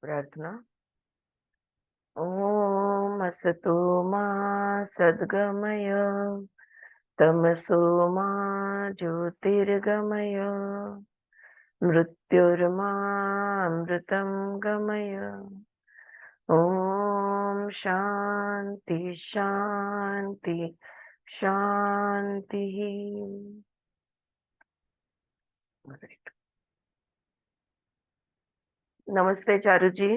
प्रार्थना। ओम असतो मा सद्गमय तमसो मा ज्योतिर्गमय मृत्युर्मा अमृतं गमय। ओम शांति शांति शांति। नमस्ते चारू जी,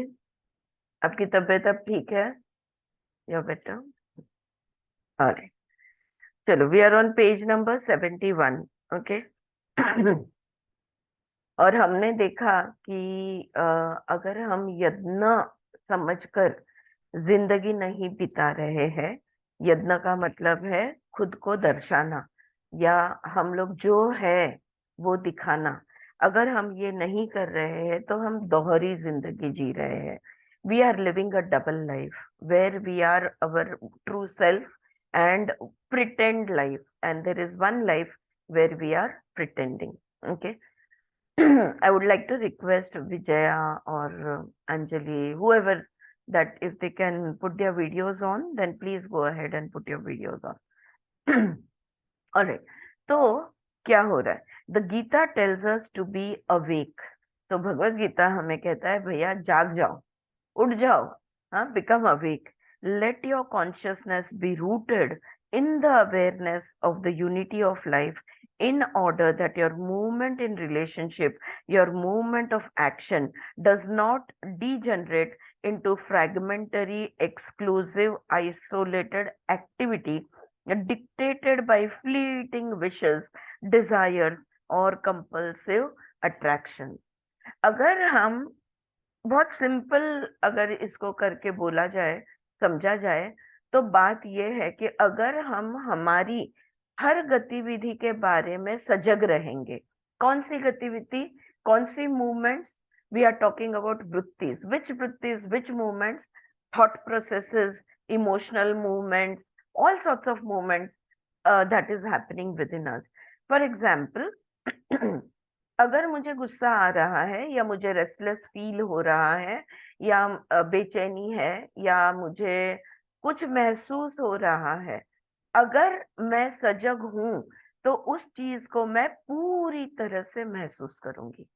आपकी तबीयत अब ठीक है? या बेटा? अरे चलो, we are on page number 71। Okay. और हमने देखा कि अगर हम यज्ञ समझकर जिंदगी नहीं बिता रहे हैं, यज्ञ का मतलब है खुद को दर्शाना या हम लोग जो है वो दिखाना। अगर हम ये नहीं कर रहे हैं तो हम दोहरी जिंदगी जी रहे हैं। We are living a double life where we are our true self and pretend life, and there is one life where we are pretending. Okay. I would like to request Vijaya or Anjali, whoever, that if they can put their videos on, then please go ahead and put your videos on. All right. तो क्या हो रहा है? The Gita tells us to be awake. तो भगवत गीता हमें कहता है भैया जाग जाओ, उठ जाओ, हाँ, become awake. Let your consciousness be rooted in the awareness of the unity of life, in order that your movement in relationship, your movement of action does not degenerate into fragmentary, exclusive, isolated activity dictated by fleeting wishes, desires or compulsive attraction। अगर हम बहुत simple अगर इसको करके बोला जाए, समझा जाए, तो बात यह है कि अगर हम हमारी हर गतिविधि के बारे में सजग रहेंगे। कौन सी गतिविधि, कौन सी movements? We are talking about वृत्तिज, which movements, thought processes, emotional movements, all sorts of movements that is happening with in us. For example, अगर मुझे गुस्सा आ रहा है या मुझे रेस्टलेस फील हो रहा है या बेचैनी है या मुझे कुछ महसूस हो रहा है, अगर मैं सजग हूं तो उस चीज को मैं पूरी तरह से महसूस करूंगी।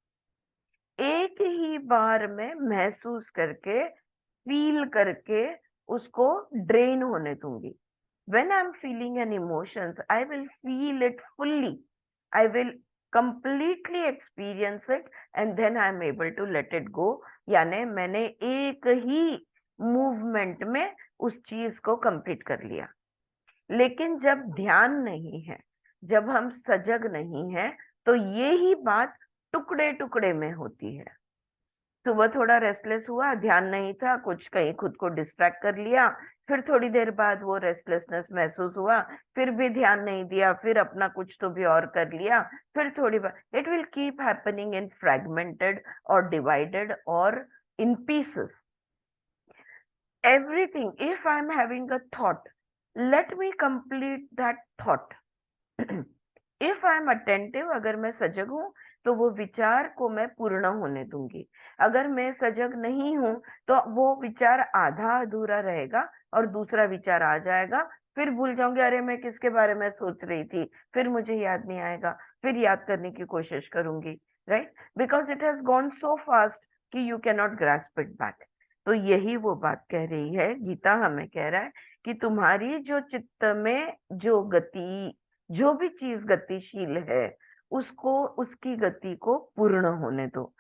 एक ही बार में महसूस करके, फील करके उसको ड्रेन होने दूंगी। when I'm feeling an emotions, I will feel it fully. I will completely experience it and then I'm able to let it go। यानी मैंने एक ही मूवमेंट में उस चीज को कंप्लीट कर लिया। लेकिन जब ध्यान नहीं है, जब हम सजग नहीं है, तो ये ही बात टुकड़े टुकड़े में होती है। सुबह थोड़ा रेस्टलेस हुआ, ध्यान नहीं था, कुछ कहीं खुद को डिस्ट्रैक्ट कर लिया, फिर थोड़ी देर बाद वो रेस्टलेसनेस महसूस हुआ, फिर भी ध्यान नहीं दिया, फिर अपना कुछ तो भी और कर लिया, फिर थोड़ी बार। It will keep happening in fragmented और डिवाइडेड और in pieces. Everything, if I am having a thought, let me complete that thought. If I am attentive, अगर मैं सजग हूं तो वो विचार को मैं पूर्ण होने दूंगी। अगर मैं सजग नहीं हूं तो वो विचार आधा अधूरा रहेगा और दूसरा विचार आ जाएगा, फिर भूल जाऊंगी, अरे मैं किसके बारे में सोच रही थी, फिर मुझे याद नहीं आएगा, फिर याद करने की कोशिश करूंगी। Right, because it has gone so fast कि you can not grasp it back. तो यही वो बात कह रही है, गीता हमें कह रहा है कि तुम्हारी जो चित्त में जो गति, जो भी चीज गतिशील है, उसको, उसकी गति को पूर्ण होने दो।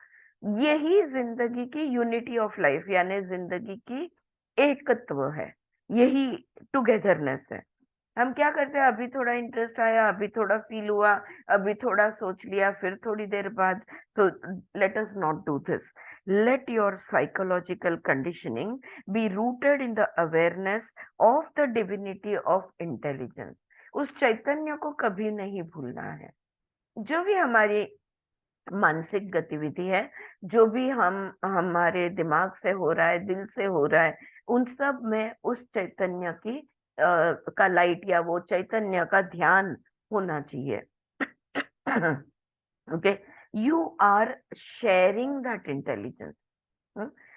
यही जिंदगी की यूनिटी ऑफ लाइफ, यानी जिंदगी की एकत्व है, यही टुगेदरनेस है। हम क्या करते हैं, अभी थोड़ा इंटरेस्ट आया, अभी थोड़ा फील हुआ, अभी थोड़ा सोच लिया, फिर थोड़ी देर बाद। तो let us not do this. Let your psychological conditioning be rooted in the awareness of the divinity of intelligence. उस चैतन्य को कभी नहीं भूलना है। जो भी हमारी मानसिक गतिविधि है, जो भी हम, हमारे दिमाग से हो रहा है, दिल से हो रहा है, उन सब में उस चैतन्य की का लाइट या वो चैतन्य का ध्यान होना चाहिए। Okay, you are sharing that intelligence.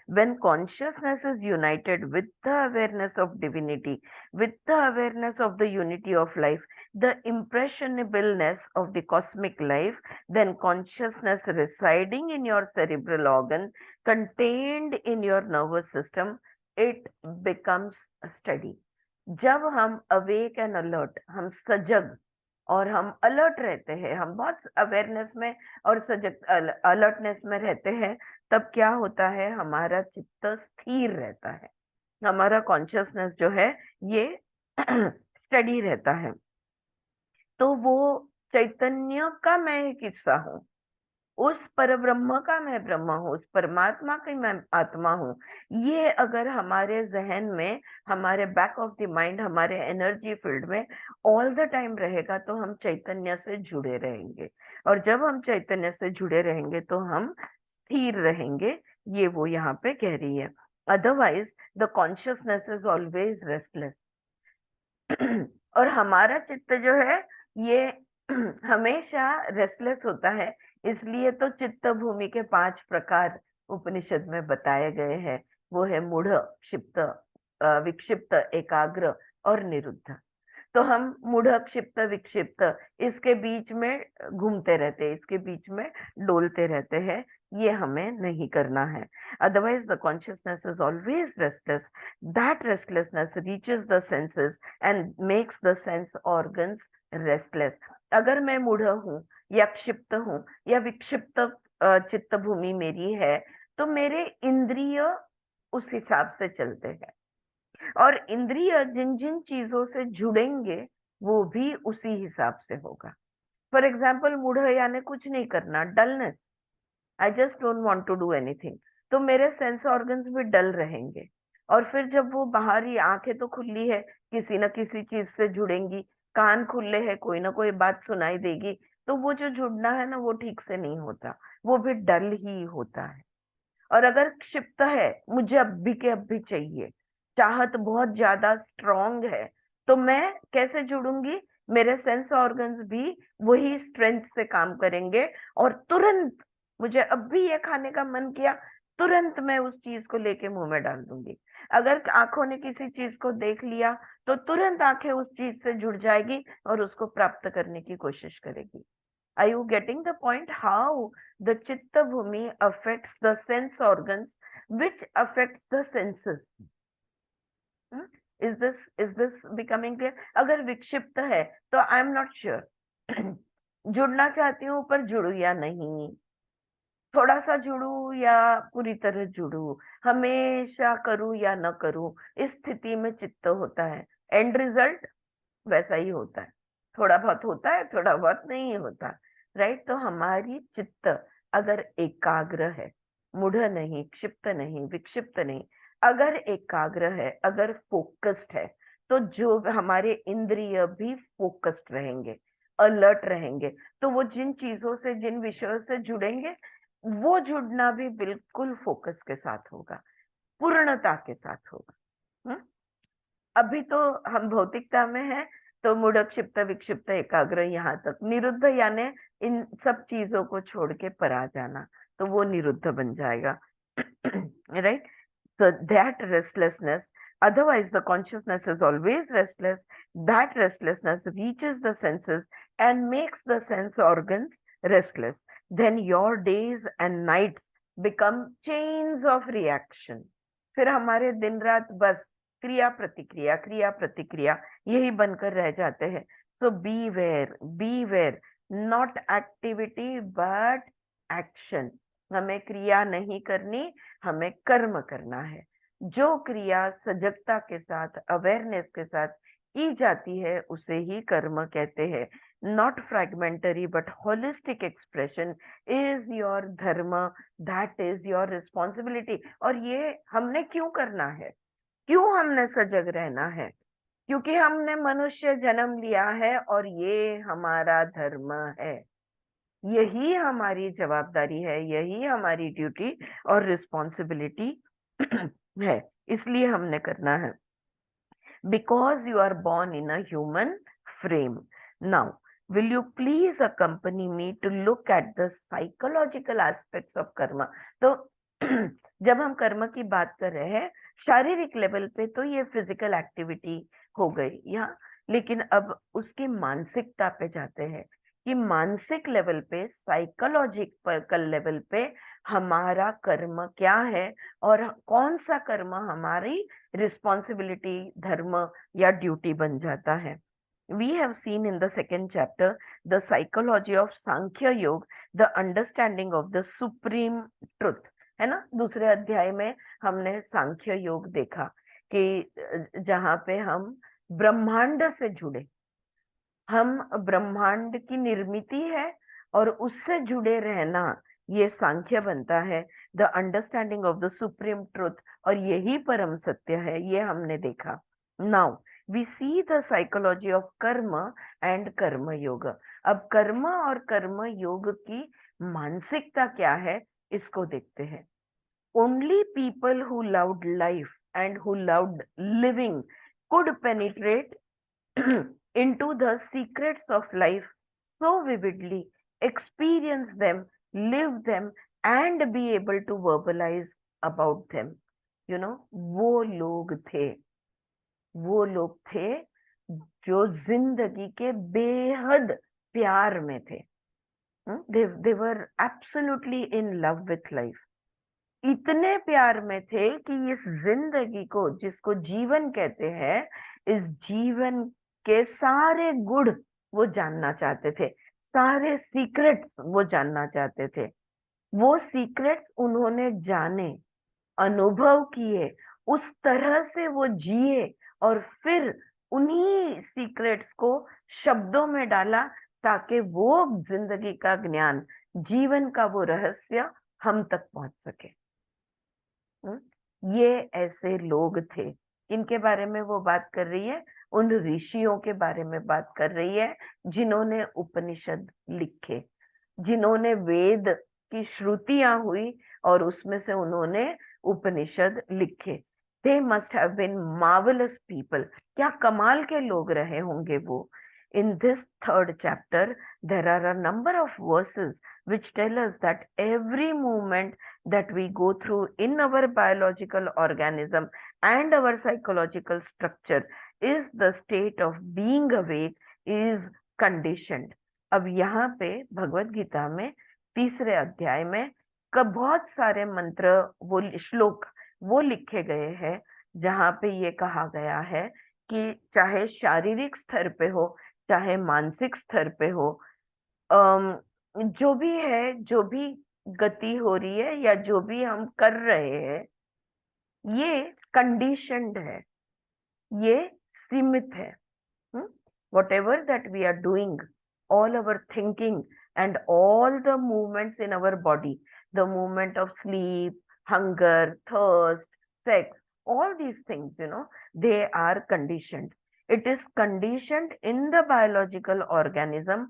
When consciousness is united with the awareness of divinity, with the awareness of the unity of life, the impressionableness of the cosmic life, then consciousness residing in your cerebral organ, contained in your nervous system, it becomes steady. जब हम awake and alert, हम सजग और हम alert रहते हैं, हम बहुत अवेयरनेस में और सजग अलर्टनेस में रहते हैं, तब क्या होता है, हमारा चित्त स्थिर रहता है, हमारा कॉन्शियसनेस जो है ये स्टडी रहता है। तो वो चैतन्य का मैं एक हिस्सा हूँ, उस परब्रह्म का मैं ब्रह्म हूँ, उस परमात्मा की मैं आत्मा हूँ। ये अगर हमारे जहन में, हमारे बैक ऑफ द माइंड, हमारे एनर्जी फील्ड में ऑल द टाइम रहेगा, तो हम चैतन्य से जुड़े रहेंगे। और जब हम चैतन्य से जुड़े रहेंगे तो हम स्थिर रहेंगे, ये वो यहाँ पे कह रही है। Otherwise the consciousness is always restless. और हमारा चित्त जो है ये हमेशा रेस्टलेस होता है। इसलिए तो चित्त भूमि के 5 प्रकार उपनिषद में बताए गए हैं। वो है मूढ़, क्षिप्त, विक्षिप्त, एकाग्र और निरुद्ध। तो हम मूढ़, क्षिप्त, विक्षिप्त इसके बीच में घूमते रहते हैं, इसके बीच में डोलते रहते हैं, ये हमें नहीं करना है। Otherwise the consciousness is always restless. That restlessness reaches the senses and makes the sense organs restless. अगर मैं मूढ़ हूँ या क्षिप्त हूँ या विक्षिप्त चित्त भूमि मेरी है, तो मेरे इंद्रिय उस हिसाब से चलते हैं, और इंद्रिय जिन जिन चीजों से जुड़ेंगे वो भी उसी हिसाब से होगा। फॉर एग्जाम्पल, मूढ़ यानी कुछ नहीं करना, dullness, I just don't want to do anything, तो मेरे सेंस ऑर्गन्स भी डल रहेंगे। और फिर जब वो बाहरी, आंखें तो खुली है, किसी न किसी चीज से जुड़ेंगी, कान खुले हैं, कोई ना कोई बात सुनाई देगी, तो वो जो जुड़ना है ना, वो ठीक से नहीं होता, वो भी डल ही होता है। और अगर क्षिप्त है, मुझे अभी के अभी चाहिए, चाहत बहुत ज्यादा स्ट्रांग है, तो मैं कैसे जुड़ूंगी, मेरे सेंस ऑर्गन्स भी वही स्ट्रेंथ से काम करेंगे, और तुरंत मुझे अभी ये खाने का मन किया, तुरंत मैं उस चीज को लेके मुंह में डाल दूंगी। अगर आंखों ने किसी चीज को देख लिया, तो तुरंत आंखें उस चीज से जुड़ जाएगी और उसको प्राप्त करने की कोशिश करेगी। Are you getting the point? How the Chitta Bhumi affects the sense organs, which affects the senses. Hmm? Is this becoming clear? अगर विक्षिप्त है तो आई एम नॉट श्योर जुड़ना चाहती हूँ पर जुड़ू या नहीं, थोड़ा सा जुड़ू या पूरी तरह जुड़ू, हमेशा करूँ या न करूँ, इस स्थिति में चित्त होता है। एंड रिजल्ट वैसा ही होता है, थोड़ा बहुत होता है, थोड़ा बहुत नहीं होता, राइट। तो हमारी चित्त अगर एकाग्र है, मूढ़ नहीं, क्षिप्त नहीं, विक्षिप्त नहीं, अगर एकाग्र है, अगर फोकस्ड है, तो जो हमारे इंद्रिय भी फोकस्ड रहेंगे, अलर्ट रहेंगे, तो वो जिन चीजों से, जिन विषयों से जुड़ेंगे, वो जुड़ना भी बिल्कुल फोकस के साथ होगा, पूर्णता के साथ होगा। अभी तो हम भौतिकता में हैं, तो मूढ़, क्षिप्त, विक्षिप्त, एकाग्र, यहाँ तक। निरुद्ध यानी इन सब चीजों को छोड़ के पर आ जाना, तो वो निरुद्ध बन जाएगा, right. So that restlessness, otherwise the consciousness is always restless, that restlessness reaches the senses and makes the sense organs restless. Then your days and nights become chains of reaction. फिर हमारे दिन रात बस क्रिया प्रतिक्रिया, क्रिया प्रतिक्रिया यही बनकर रह जाते हैं। So beware, not activity but action. हमें क्रिया नहीं करनी, हमें कर्म करना है। जो क्रिया सजगता के साथ, अवेयरनेस के साथ की जाती है, उसे ही कर्म कहते हैं। Not fragmentary but holistic expression is your dharma, that is your responsibility. और ये हमने क्यों करना है, क्यों हमने सजग रहना है? क्योंकि हमने मनुष्य जन्म लिया है और ये हमारा धर्म है, यही हमारी जवाबदारी है, यही हमारी ड्यूटी और रिस्पॉन्सिबिलिटी है, इसलिए हमने करना है। Because you are born in a human frame. Now, will you please accompany me to look at the psychological aspects of karma? तो जब हम कर्म की बात कर रहे हैं शारीरिक लेवल पे तो ये फिजिकल एक्टिविटी हो गई यहाँ, लेकिन अब उसकी मानसिकता पे जाते हैं कि मानसिक लेवल पे, साइकोलॉजिकल लेवल पे हमारा कर्म क्या है और कौन सा कर्म हमारी रिस्पॉन्सिबिलिटी, धर्म या ड्यूटी बन जाता है। We have seen in the second chapter the psychology of Sankhya Yoga, the understanding of the supreme truth, है ना। दूसरे अध्याय में हमने सांख्य योग देखा कि जहाँ पे हम ब्रह्मांड से जुड़े, हम ब्रह्मांड की निर्मिति है और उससे जुड़े रहना, ये सांख्य बनता है, the understanding of the supreme truth, और यही परम सत्य है, ये हमने देखा। Now we see the psychology of karma and karma yoga. अब कर्म और कर्म योग की मानसिकता क्या है, इसको देखते हैं। Only people who loved life and who loved living could penetrate into the secrets of life so vividly, experience them, live them, and be able to verbalize about them. You know, वो लोग थे, वो लोग थे जो जिंदगी के बेहद प्यार में थे। they were absolutely in love with life. इतने प्यार में थे कि इस जिंदगी को, जिसको जीवन कहते हैं, इस जीवन के सारे गुण वो जानना चाहते थे, सारे सीक्रेट्स वो जानना चाहते थे। वो सीक्रेट्स उन्होंने जाने, अनुभव किए, उस तरह से वो जिए और फिर उन्हीं सीक्रेट्स को शब्दों में डाला ताकि वो जिंदगी का ज्ञान, जीवन का वो रहस्य हम तक पहुंच सके। ये ऐसे लोग थे। इनके बारे में वो बात कर रही है, उन ऋषियों के बारे में बात कर रही है जिन्होंने उपनिषद लिखे, जिन्होंने वेद की श्रुतियां हुई और उसमें से उन्होंने उपनिषद लिखे। They must have been marvellous people. क्या कमाल के लोग रहे होंगे वो। In this third chapter, there are a number of verses which tell us that every movement that we go through in our biological organism and our psychological structure is the state of being awake, is conditioned. अब यहाँ पे भगवत गीता में तीसरे अध्याय में बहुत सारे मंत्र, वो श्लोक वो लिखे गए हैं जहाँ पे ये कहा गया है कि चाहे शारीरिक स्तर पे हो, चाहे मानसिक स्तर पे हो, जो भी है, जो भी गति हो रही है या जो भी हम कर रहे हैं, ये कंडीशनड है, ये सीमित है। Whatever that we are doing, all our thinking and all the movements in our body, the movement of sleep, hunger, thirst, sex, all these things, they are conditioned. It is conditioned in the biological organism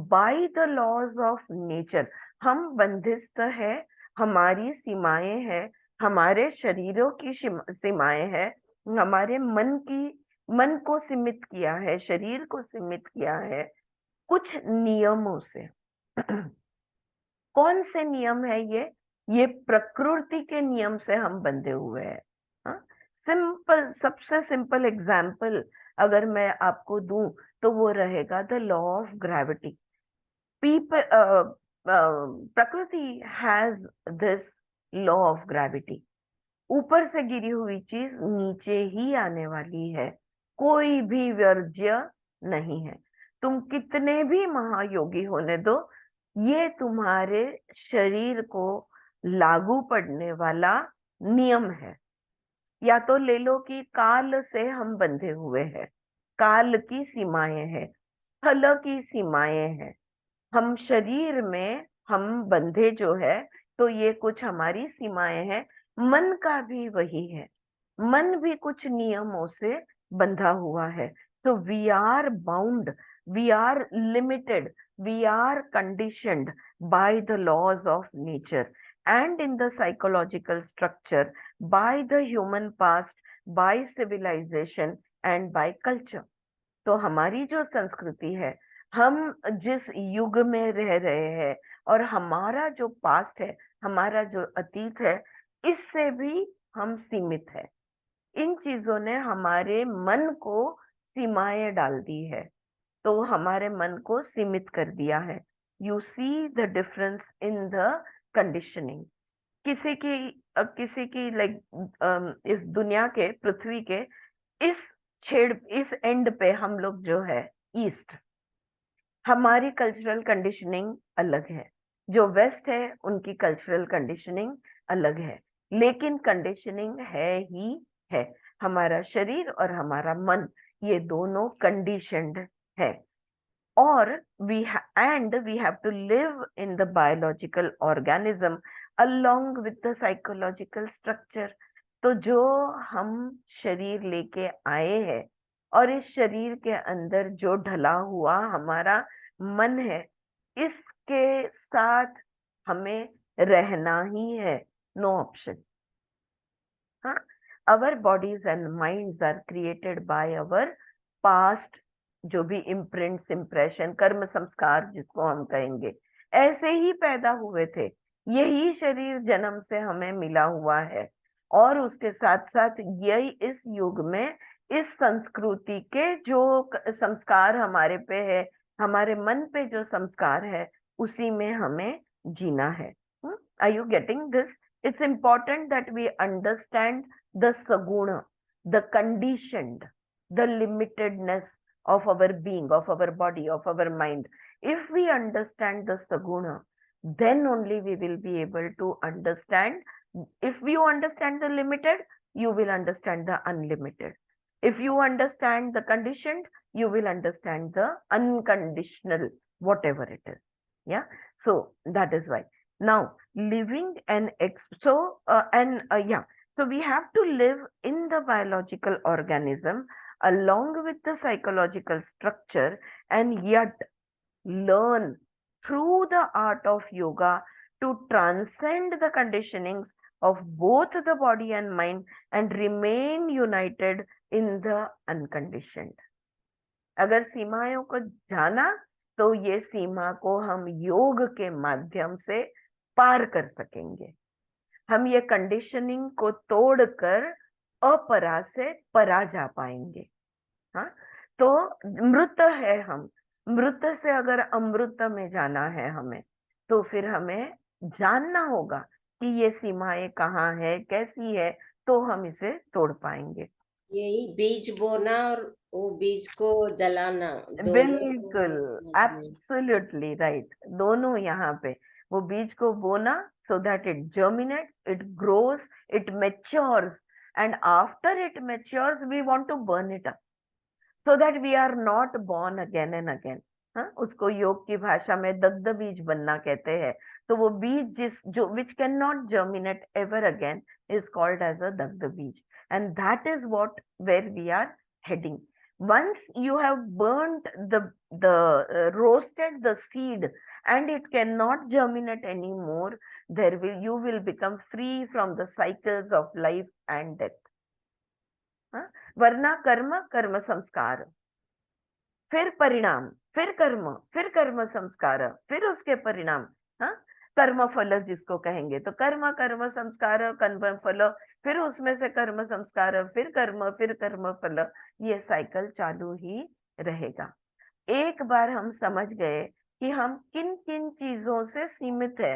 by the laws of nature. हम बंधिस्त है, हमारी सीमाएं हैं, हमारे शरीरों की सीमाएं हैं, हमारे मन को सीमित किया है, शरीर को सीमित किया है कुछ नियमों से। कौन से नियम है ये प्रकृति के नियम से हम बंधे हुए हैं। सिंपल, सबसे सिंपल एग्जाम्पल अगर मैं आपको दूं तो वो रहेगा द लॉ ऑफ ग्रेविटी। प्रकृति has this law of gravity. ऊपर से गिरी हुई चीज नीचे ही आने वाली है, कोई भी वर्ज्य नहीं है। तुम कितने भी महायोगी होने दो, ये तुम्हारे शरीर को लागू पड़ने वाला नियम है। या तो ले लो कि काल से हम बंधे हुए हैं, काल की सीमाएं हैं, स्थल की सीमाएं हैं। हम शरीर में हम बंधे जो है, तो ये कुछ हमारी सीमाएं हैं। मन का भी वही है, मन भी कुछ नियमों से बंधा हुआ है। तो we are bound, we are limited, we are conditioned by the laws of nature and in the psychological structure by the human past, by civilization and by culture. तो हमारी जो संस्कृति है, हम जिस युग में रह रहे हैं और हमारा जो पास्ट है, हमारा जो अतीत है, इससे भी हम सीमित है। इन चीजों ने हमारे मन को सीमाएं डाल दी है, तो हमारे मन को सीमित कर दिया है। You see the difference in the conditioning. किसी की लाइक इस दुनिया के, पृथ्वी के इस इस एंड पे हम लोग जो है ईस्ट, हमारी कल्चरल कंडीशनिंग अलग है। जो वेस्ट है उनकी कल्चरल कंडीशनिंग अलग है, लेकिन कंडीशनिंग है ही है। हमारा शरीर और हमारा मन, ये दोनों कंडीशनड है। और we have to live in the biological organism along with the psychological structure। तो जो हम शरीर लेके आए हैं और इस शरीर के अंदर जो ढला हुआ हमारा मन है, इसके साथ हमें रहना ही है, नो ऑप्शन। हाँ, our bodies and minds are created by our past, जो भी इम्प्रिंट्स, इम्प्रेशन, कर्म संस्कार जिसको हम कहेंगे, ऐसे ही पैदा हुए थे। यही शरीर जन्म से हमें मिला हुआ है, और उसके साथ साथ यही इस युग में इस संस्कृति के जो संस्कार हमारे पे है, हमारे मन पे जो संस्कार है, उसी में हमें जीना है। Are you getting this? It's important that we understand the saguna, the conditioned, the limitedness of our being, of our body, of our mind. If we understand the saguna, then only we will be able to understand. If you understand the limited, you will understand the unlimited. If you understand the conditioned, you will understand the unconditional, whatever it is. Yeah. So that is why. Now, living and so we have to live in the biological organism along with the psychological structure, and yet learn through the art of yoga to transcend the conditionings of both the body and mind and remain united in the unconditioned। अगर सीमाओं को जाना, तो ये सीमा को हम योग के माध्यम से पार कर सकेंगे। हम ये कंडीशनिंग को तोड़कर अपरा से परा जा पाएंगे। हाँ, तो मृत है हम, मृत से अगर अमृत में जाना है हमें, तो फिर हमें जानना होगा कि ये सीमाएं कहाँ है, कैसी है, तो हम इसे तोड़ पाएंगे। यही बीज बोना और वो बीज को जलाना, दोनों को बिल्कुल, है समझ में। Absolutely right. दोनों यहाँ पे, वो बीज को बोना so that it germinates, it grows, it matures, and after it matures we want to burn it up so that we are not born again and again। हाँ, उसको योग की भाषा में दग्ध बीज बनना कहते हैं। तो वो बीज जो which cannot germinate ever again is called as a dagda beej, and that is where we are heading। Once you have burnt roasted the seed and it cannot germinate anymore, you will become free from the cycles of life and death। हाँ? वरना कर्म, कर्म संस्कार, फिर परिणाम, फिर कर्म संस्कार, फिर उसके परिणाम। हाँ, कर्म फल जिसको कहेंगे, तो कर्म, कर्म संस्कार, कर्म फल, फिर उसमें से कर्म संस्कार, फिर कर्म फल, ये साइकिल चालू ही रहेगा। एक बार हम समझ गए कि हम किन किन चीजों से सीमित है,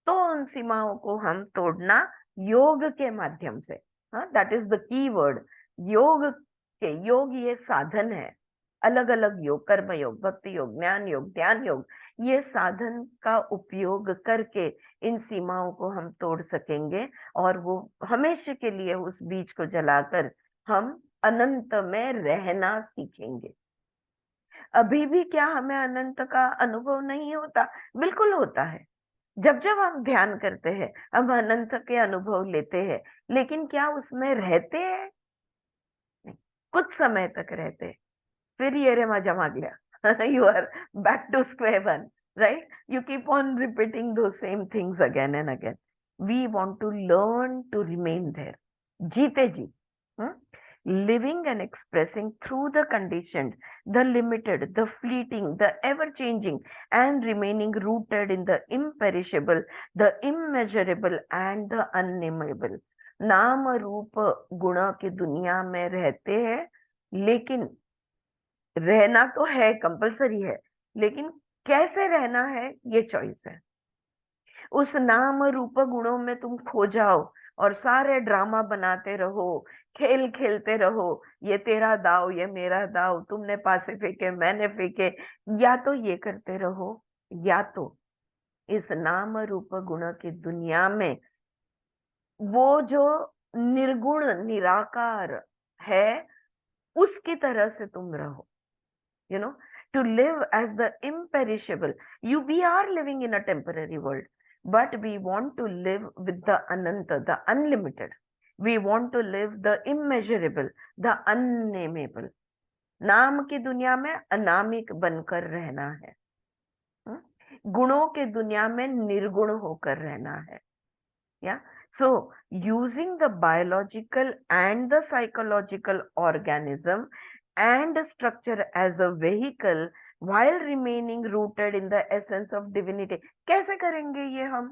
तो उन सीमाओं को हम तोड़ना योग के माध्यम से। हाँ, that is the key word. योग ये साधन है, अलग अलग योग, कर्म योग, भक्ति योग, ज्ञान योग, ध्यान योग, ये साधन का उपयोग करके इन सीमाओं को हम तोड़ सकेंगे, और वो हमेशा के लिए उस बीज को जलाकर हम अनंत में रहना सीखेंगे। अभी भी क्या हमें अनंत का अनुभव नहीं होता? बिल्कुल होता है। जब जब हम ध्यान करते हैं, हम अनंत के अनुभव लेते हैं, लेकिन क्या उसमें रहते हैं? नहीं, कुछ समय तक रहते हैं, फिर ये रे मजा मार गया। You are back to square one, right? You keep on repeating the same things again and again. We want to learn to remain there, जीते जी। living and expressing through the conditioned, the limited, the fleeting, the ever-changing, and remaining rooted in the imperishable, the immeasurable, and the unnameable. नाम रूप गुण की दुनिया में रहते हैं, लेकिन रहना तो है, कंपलसरी है, लेकिन कैसे रहना है ये चॉइस है। उस नाम रूप गुणों में तुम खो जाओ और सारे ड्रामा बनाते रहो, खेल खेलते रहो, ये तेरा दाव, ये मेरा दाव, तुमने पासे फेंके, मैंने फेंके, या तो ये करते रहो, या तो इस नाम रूप गुण की दुनिया में वो जो निर्गुण निराकार है उसकी तरह से तुम रहो। You know, to live as the imperishable. We are living in a temporary world, but we want to live with the Ananta, the unlimited. We want to live the immeasurable, the unnameable. नाम की दुनिया में अनामिक बनकर रहना है, गुणों की दुनिया में निर्गुण होकर रहना है। Yeah. So using the biological and the psychological organism and structure as a vehicle while remaining rooted in the essence of divinity. कैसे करेंगे ये हम?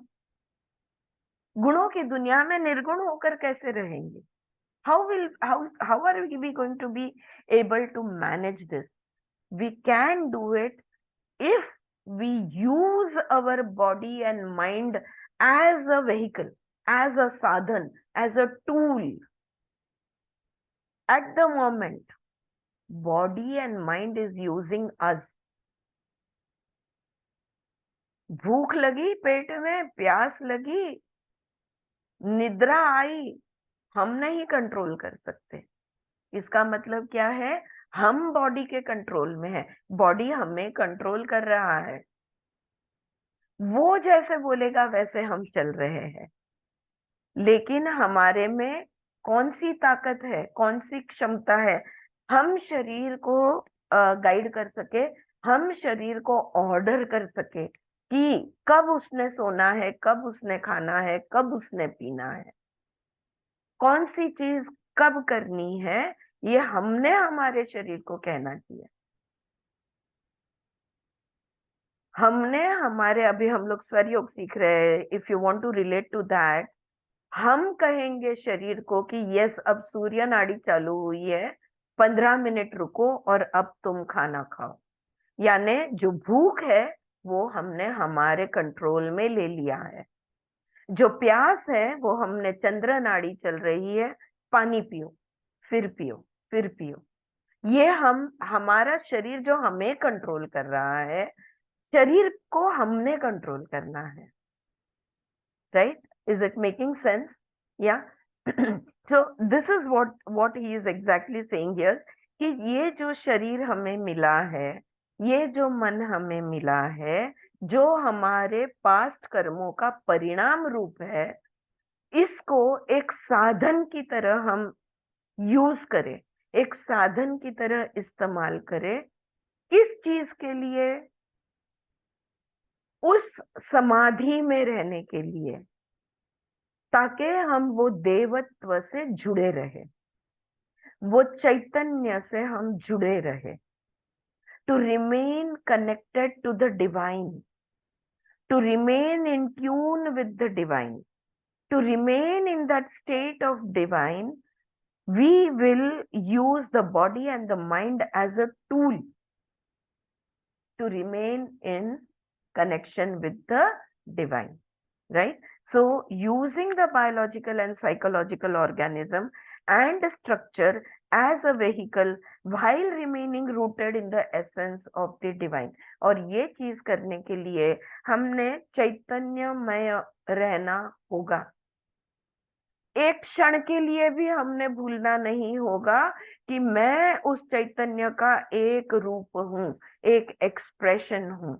गुणों की दुनिया में निर्गुण होकर कैसे रहेंगे? How are we going to be able to manage this? We can do it if we use our body and mind as a vehicle, as a sadhan, as a tool. At the moment, body and mind is using us. भूख लगी पेट में, प्यास लगी, निद्रा आई, हम नहीं control कर सकते। इसका मतलब क्या है? हम बॉडी के कंट्रोल में है, बॉडी हमें कंट्रोल कर रहा है। वो जैसे बोलेगा वैसे हम चल रहे हैं, लेकिन हमारे में कौन सी ताकत है, कौन सी क्षमता है हम शरीर को गाइड कर सके, हम शरीर को ऑर्डर कर सके कि कब उसने सोना है, कब उसने खाना है, कब उसने पीना है, कौन सी चीज कब करनी है, ये हमने हमारे शरीर को कहना चाहिए। हमने हमारे, अभी हम लोग स्वर योग सीख रहे हैं, if you want to relate to that, हम कहेंगे शरीर को कि यस अब सूर्य नाड़ी चालू हुई है, 15 मिनट रुको और अब तुम खाना खाओ। यानी जो भूख है वो हमने हमारे कंट्रोल में ले लिया है, जो प्यास है वो हमने, चंद्र नाड़ी चल रही है, पानी पियो, फिर पियो, फिर पियो। ये हमारा शरीर जो हमें कंट्रोल कर रहा है, शरीर को हमने कंट्रोल करना है। Right? Is it making sense? Yeah. So this is what he is exactly saying here, कि ये जो शरीर हमें मिला है, ये जो मन हमें मिला है, जो हमारे पास्ट कर्मों का परिणाम रूप है, इसको एक साधन की तरह हम यूज करें, एक साधन की तरह इस्तेमाल करें। किस चीज के लिए? उस समाधि में रहने के लिए, ताकि हम वो देवत्व से जुड़े रहे, वो चैतन्य से हम जुड़े रहे। To remain connected to the divine, to remain in tune with the divine, to remain in that state of divine, we will use the body and the mind as a tool to remain in connection with the divine, right? So using the biological and psychological organism and structure as a vehicle while remaining rooted in the essence of the divine. और ये चीज करने के लिए हमने चैतन्यमय रहना होगा। एक क्षण के लिए भी हमने भूलना नहीं होगा कि मैं उस चैतन्य का एक रूप हूं, एक एक्सप्रेशन हूं।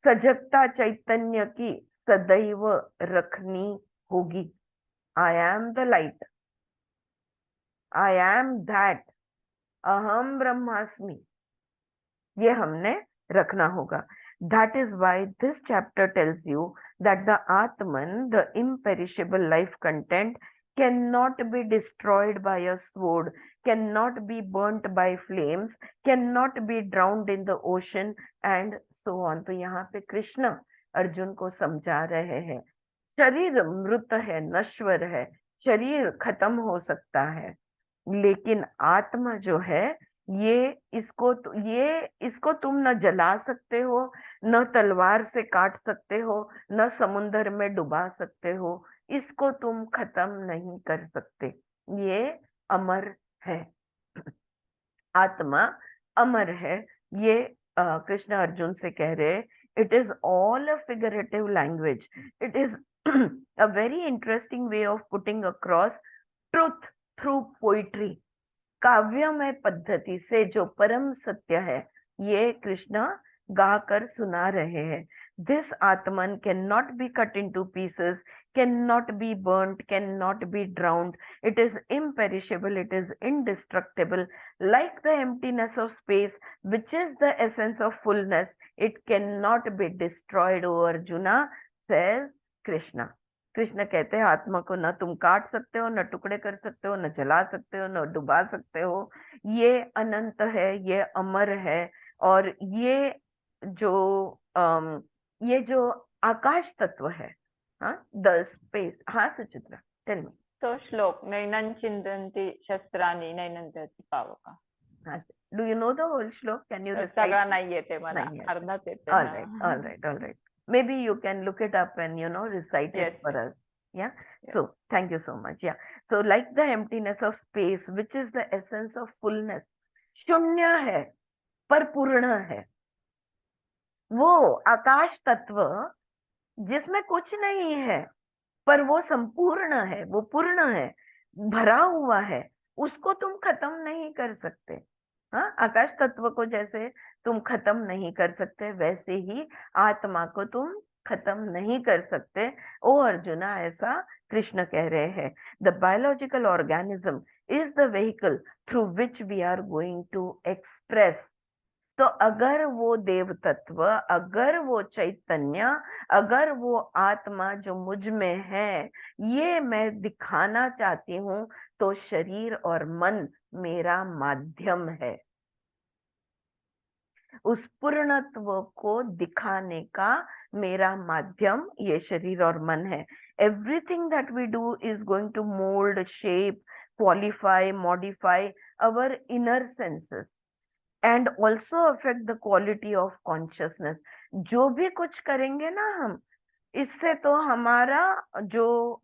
सजगता चैतन्य की सदैव रखनी होगी। I am the light, I am that, अहम ब्रह्मास्मि, ये हमने रखना होगा। That is why this chapter tells you that the Atman, the imperishable life content, cannot be destroyed by a sword, cannot be burnt by flames, cannot be drowned in the ocean and so on. तो यहाँ पे कृष्ण अर्जुन को समझा रहे हैं शरीर मृत है, नश्वर है, शरीर खत्म हो सकता है, लेकिन आत्मा जो है ये इसको तुम न जला सकते हो, न तलवार से काट सकते हो, न समुन्दर में डुबा सकते हो, इसको तुम खत्म नहीं कर सकते, ये अमर है। आत्मा अमर है। ये कृष्ण अर्जुन से कह रहे, it is all a figurative language, it is a very interesting way of putting across truth through poetry. काव्यमय पद्धति से जो परम सत्य है ये कृष्ण गाकर सुना रहे हैं। This Atman can not be cut into pieces, can not be burnt, cannot be drowned. It is imperishable, it is indestructible. Like the emptiness of space, which is the essence of fullness, it cannot be destroyed, O Arjuna, says Krishna. Krishna कहते हैं आत्मा को न तुम काट सकते हो, न टुकड़े कर सकते हो, न जला सकते हो, न डुबा सकते हो, ये अनंत है, ये अमर है। और जो ये जो आकाश तत्व है, हाँ, द स्पेस, हाँ सुचित्रा टेल मी। तो श्लोक नैनं चिन्तयन्ति शस्त्राणि नैनं दहति पावकः। हाँ, do you know the whole shloka? Can you recite? सगळं नाही येते मला, नाही येते. अर्धाच येते. All right, all right, all right. Maybe you can look it up and recite it Yes, for yes. us. Yeah. Yes. So thank you so much. Yeah. So like the emptiness of space, which is the essence of fullness, शून्य है पर पूर्ण है। वो आकाश तत्व जिसमें कुछ नहीं है पर वो संपूर्ण है, वो पूर्ण है, भरा हुआ है, उसको तुम खत्म नहीं कर सकते। हाँ, आकाश तत्व को जैसे तुम खत्म नहीं कर सकते, वैसे ही आत्मा को तुम खत्म नहीं कर सकते। ओ अर्जुना, ऐसा कृष्ण कह रहे हैं। The biological organism is the vehicle through which we are going to express. तो अगर वो देव तत्व, अगर वो चैतन्य, अगर वो आत्मा जो मुझ में है, ये मैं दिखाना चाहती हूँ, तो शरीर और मन मेरा माध्यम है। उस पूर्णत्व को दिखाने का मेरा माध्यम ये शरीर और मन है। Everything that we do is going to mould, shape, qualify, modify our inner senses and also affect the quality of consciousness. जो भी कुछ करेंगे ना हम, इससे तो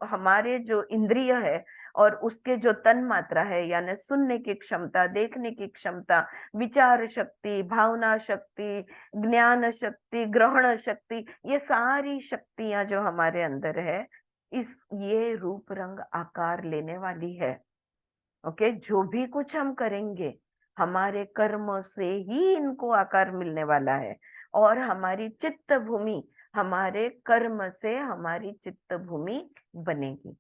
हमारे जो इंद्रिय है और उसके जो तन मात्रा है, यानी सुनने की क्षमता, देखने की क्षमता, विचार शक्ति, भावना शक्ति, ज्ञान शक्ति, ग्रहण शक्ति, ये सारी शक्तियां जो हमारे अंदर है, ये रूप रंग आकार लेने वाली है। ओके, जो भी कुछ हम करेंगे हमारे कर्म से ही इनको आकार मिलने वाला है। और हमारी चित्त भूमि, हमारे कर्म से हमारी चित्त भूमि बनेगी।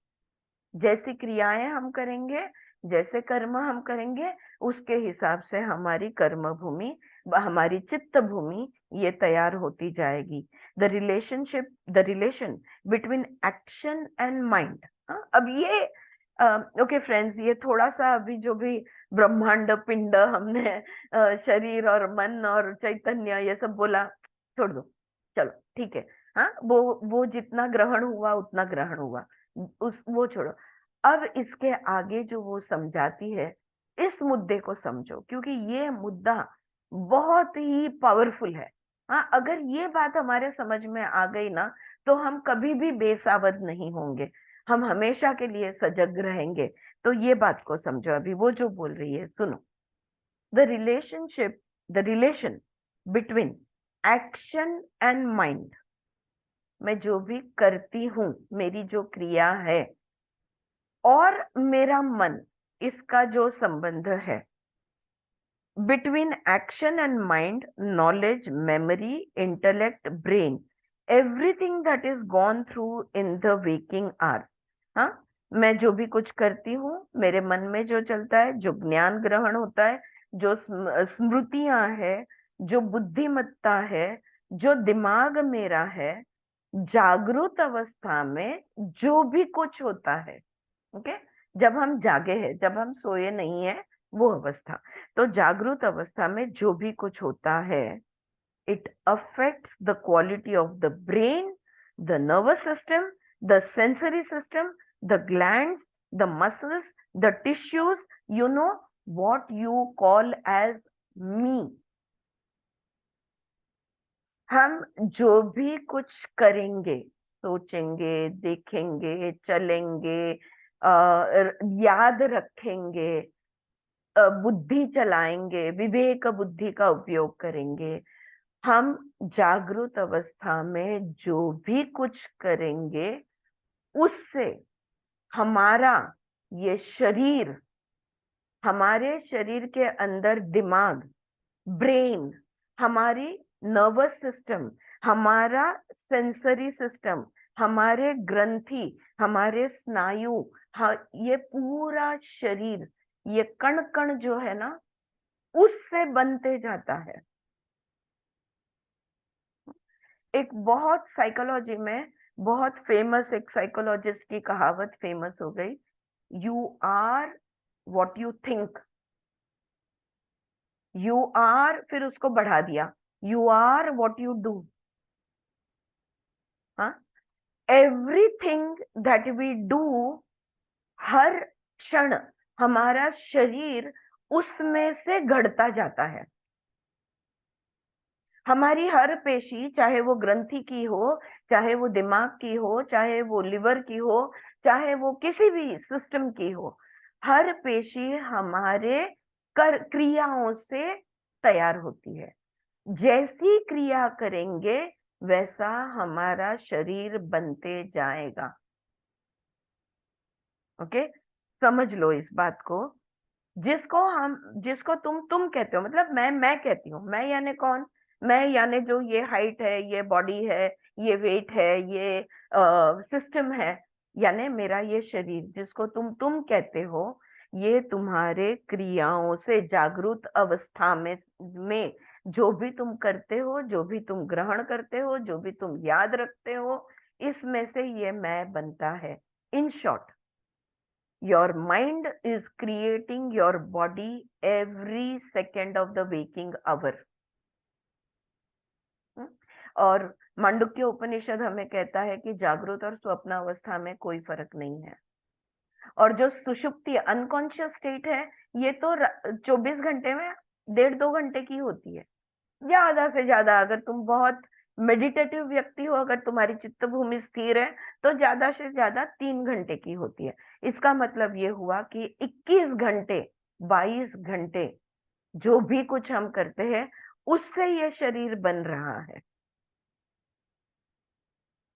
जैसी क्रियाएं हम करेंगे, जैसे कर्म हम करेंगे, उसके हिसाब से हमारी कर्म भूमि, हमारी चित्त भूमि ये तैयार होती जाएगी। The relation between action and mind. अब ये ओके फ्रेंड्स, ये थोड़ा सा अभी जो भी ब्रह्मांड पिंड हमने शरीर और मन और चैतन्य ये सब बोला, छोड़ दो, चलो ठीक है। हाँ, वो जितना ग्रहण हुआ उतना ग्रहण हुआ, वो छोड़ो। अब इसके आगे जो वो समझाती है, इस मुद्दे को समझो, क्योंकि ये मुद्दा बहुत ही पावरफुल है। हाँ, अगर ये बात हमारे समझ में आ गई ना, तो हम कभी भी बेसावध नहीं होंगे, हम हमेशा के लिए सजग रहेंगे। तो ये बात को समझो, अभी वो जो बोल रही है सुनो। The relation between action and mind, मैं जो भी करती हूँ, मेरी जो क्रिया है, और मेरा मन, इसका जो संबंध है, between action and mind, knowledge, memory, intellect, brain, everything that is gone through in the waking hour. हाँ, मैं जो भी कुछ करती हूँ, मेरे मन में जो चलता है, जो ज्ञान ग्रहण होता है, जो स्मृतियां है, जो बुद्धिमत्ता है, जो दिमाग मेरा है, जागृत अवस्था में जो भी कुछ होता है, ओके, जब हम जागे हैं, जब हम सोए नहीं है, वो अवस्था। तो जागृत अवस्था में जो भी कुछ होता है, it affects the quality of the brain, the nervous system, the sensory system, the glands, the muscles, the tissues, you know, what you call as me. हम जो भी कुछ करेंगे, सोचेंगे, देखेंगे, चलेंगे, याद रखेंगे, बुद्धि चलाएंगे, विवेक बुद्धि का उपयोग करेंगे, हम जागृत अवस्था में जो भी कुछ करेंगे, उससे हमारा ये शरीर, हमारे शरीर के अंदर दिमाग, ब्रेन, हमारी नर्वस सिस्टम, हमारा सेंसरी सिस्टम, हमारे ग्रंथि, हमारे स्नायु, ये पूरा शरीर, ये कण कण जो है ना, उससे बनते जाता है। एक बहुत साइकोलॉजी में बहुत फेमस एक साइकोलॉजिस्ट की कहावत फेमस हो गई, you are what you think, you are, फिर उसको बढ़ा दिया, you are what you do. हाँ, एवरीथिंग दैट वी डू, हर क्षण हमारा शरीर उसमें से घड़ता जाता है। हमारी हर पेशी, चाहे वो ग्रंथि की हो, चाहे वो दिमाग की हो, चाहे वो लिवर की हो, चाहे वो किसी भी सिस्टम की हो, हर पेशी हमारे क्रियाओं से तैयार होती है। जैसी क्रिया करेंगे वैसा हमारा शरीर बनते जाएगा। ओके, समझ लो इस बात को। जिसको तुम कहते हो, मतलब मैं कहती हूँ, मैं यानी कौन? मैं यानी जो ये हाइट है, ये बॉडी है, ये वेट है, ये सिस्टम है, यानी मेरा ये शरीर, जिसको तुम कहते हो, ये तुम्हारे क्रियाओं से जागृत अवस्था में जो भी तुम करते हो, जो भी तुम ग्रहण करते हो, जो भी तुम याद रखते हो, इसमें से ये मैं बनता है। In short, your mind is creating your body every second of the waking hour. और मांडुक्य उपनिषद हमें कहता है कि जागृत और स्वप्न अवस्था में कोई फर्क नहीं है। और जो सुषुप्ति अनकॉन्शियस स्टेट है, ये तो 24 घंटे में 1.5-2 घंटे की होती है, ज्यादा से ज्यादा। अगर तुम बहुत मेडिटेटिव व्यक्ति हो, अगर तुम्हारी चित्त भूमि स्थिर है, तो ज्यादा से ज्यादा 3 घंटे की होती है। इसका मतलब ये हुआ कि 21 घंटे, 22 घंटे जो भी कुछ हम करते हैं, उससे ये शरीर बन रहा है।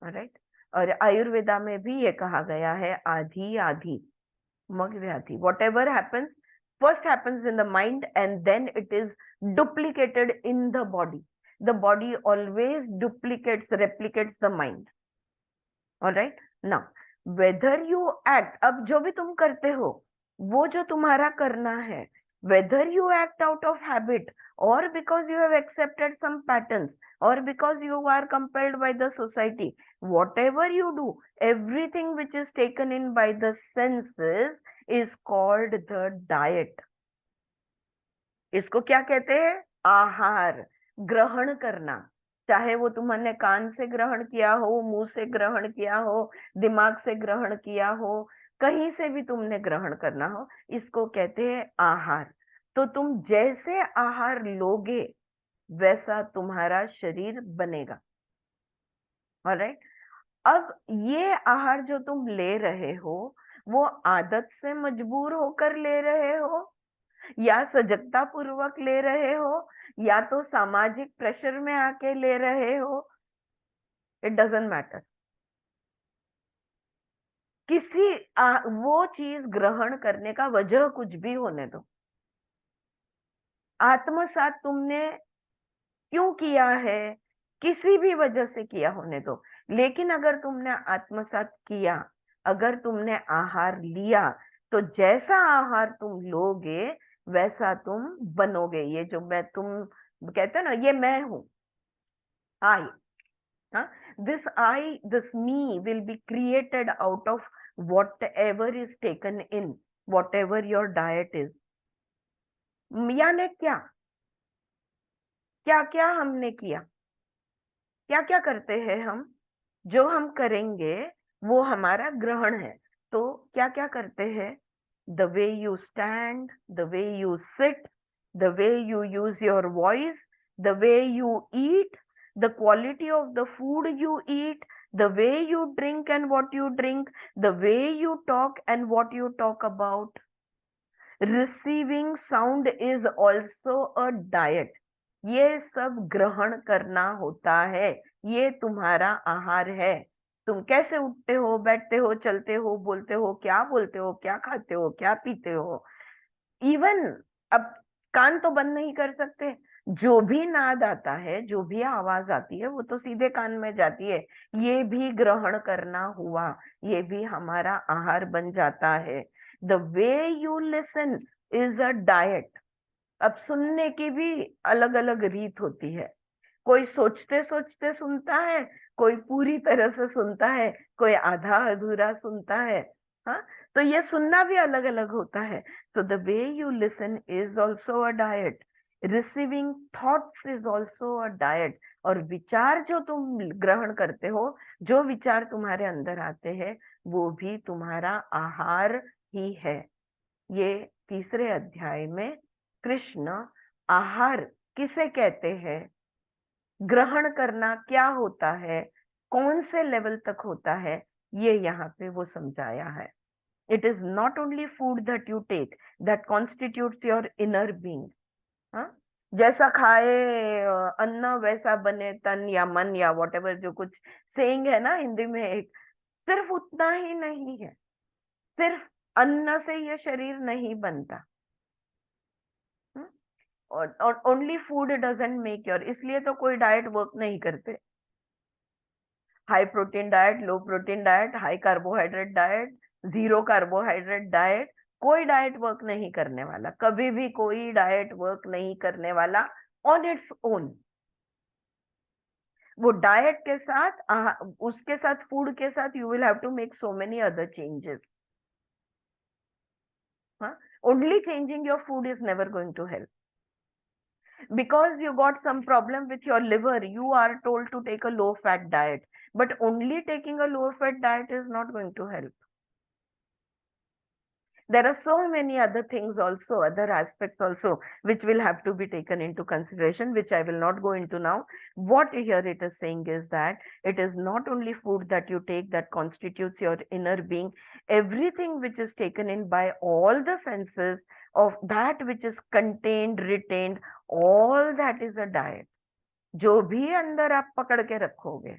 राइट। और आयुर्वेदा में भी ये कहा गया है, आधी आधी मग व्याधि, what ever happens, first happens in the mind and then it is duplicated in the body. The body always duplicates, replicates the mind. All right, now whether you act, अब जो भी तुम करते हो, वो जो तुम्हारा करना है, whether you act out of habit or because you have accepted some patterns or because you are compelled by the society, whatever you do, everything which is taken in by the senses is called the diet. इसको क्या कहते हैं? आहार, ग्रहण करना। चाहे वो तुमने कान से ग्रहण किया हो, मुंह से ग्रहण किया हो, दिमाग से ग्रहण किया हो, कहीं से भी तुमने ग्रहण करना हो, इसको कहते हैं आहार। तो तुम जैसे आहार लोगे वैसा तुम्हारा शरीर बनेगा। ऑलराइट, अब ये आहार जो तुम ले रहे हो, वो आदत से मजबूर होकर ले रहे हो, या सजगता पूर्वक ले रहे हो, या तो सामाजिक प्रेशर में आके ले रहे हो, इट डजंट मैटर। वो चीज ग्रहण करने का वजह कुछ भी होने दो, आत्मसात तुमने क्यों किया है, किसी भी वजह से किया होने दो, लेकिन अगर तुमने आत्मसात किया, अगर तुमने आहार लिया, तो जैसा आहार तुम लोगे वैसा तुम बनोगे। ये जो मैं तुम कहते हो ना, ये मैं हूं, I, this me will be created out of whatever is taken in, whatever your diet is. यानी क्या क्या क्या हमने किया, क्या क्या करते हैं हम, जो हम करेंगे वो हमारा ग्रहण है। तो क्या क्या करते हैं? The way you stand, the way you sit, the way you use your voice, the way you eat, the quality of the food you eat, the way you drink and what you drink, the way you talk and what you talk about. Receiving sound is also a diet. ये सब ग्रहण करना होता है, ये तुम्हारा आहार है। तुम कैसे उठते हो, बैठते हो, चलते हो, बोलते हो, क्या बोलते हो, क्या खाते हो, क्या पीते हो। इवन अब कान तो बंद नहीं कर सकते, जो भी नाद आता है, जो भी आवाज आती है वो तो सीधे कान में जाती है, ये भी ग्रहण करना हुआ, ये भी हमारा आहार बन जाता है। The way you listen is a diet. अब सुनने की भी अलग अलग रीत होती है, कोई सोचते सोचते सुनता है, कोई पूरी तरह से सुनता है, कोई आधा अधूरा सुनता है। हाँ, तो ये सुनना भी अलग अलग होता है। So the way you listen is also a diet. Receiving thoughts is also a diet. और विचार जो तुम ग्रहण करते हो, जो विचार तुम्हारे अंदर आते हैं, वो भी तुम्हारा आहार ही है। ये तीसरे अध्याय में कृष्ण आहार किसे कहते हैं, ग्रहण करना क्या होता है, कौन से लेवल तक होता है, ये यहाँ पे वो समझाया है। It is not only food that you take that constitutes your inner being. हाँ, जैसा खाए अन्न वैसा बने तन या मन या whatever, जो कुछ सेइंग है ना हिंदी में, एक सिर्फ उतना ही नहीं है, सिर्फ अन्न से ये शरीर नहीं बनता। और only food doesn't make your, इसलिए तो कोई डाइट वर्क नहीं करते। High protein diet, low protein diet, high carbohydrate diet, zero carbohydrate diet, कोई डाइट वर्क नहीं करने वाला, कभी भी कोई डाइट वर्क नहीं करने वाला ऑन इट्स ओन। वो डाइट के साथ, उसके साथ, फूड के साथ you will have to make so many other changes. Only changing your food is never going to help. Because you got some problem with your liver, you are told to take a low fat diet, but only taking a low fat diet is not going to help. There are so many other things also, other aspects also, which will have to be taken into consideration, which I will not go into now. What here it is saying is that it is not only food that you take that constitutes your inner being. Everything which is taken in by all the senses, of that which is contained, retained, all that is a diet. जो भी अंदर आप पकड़ के रखोगे,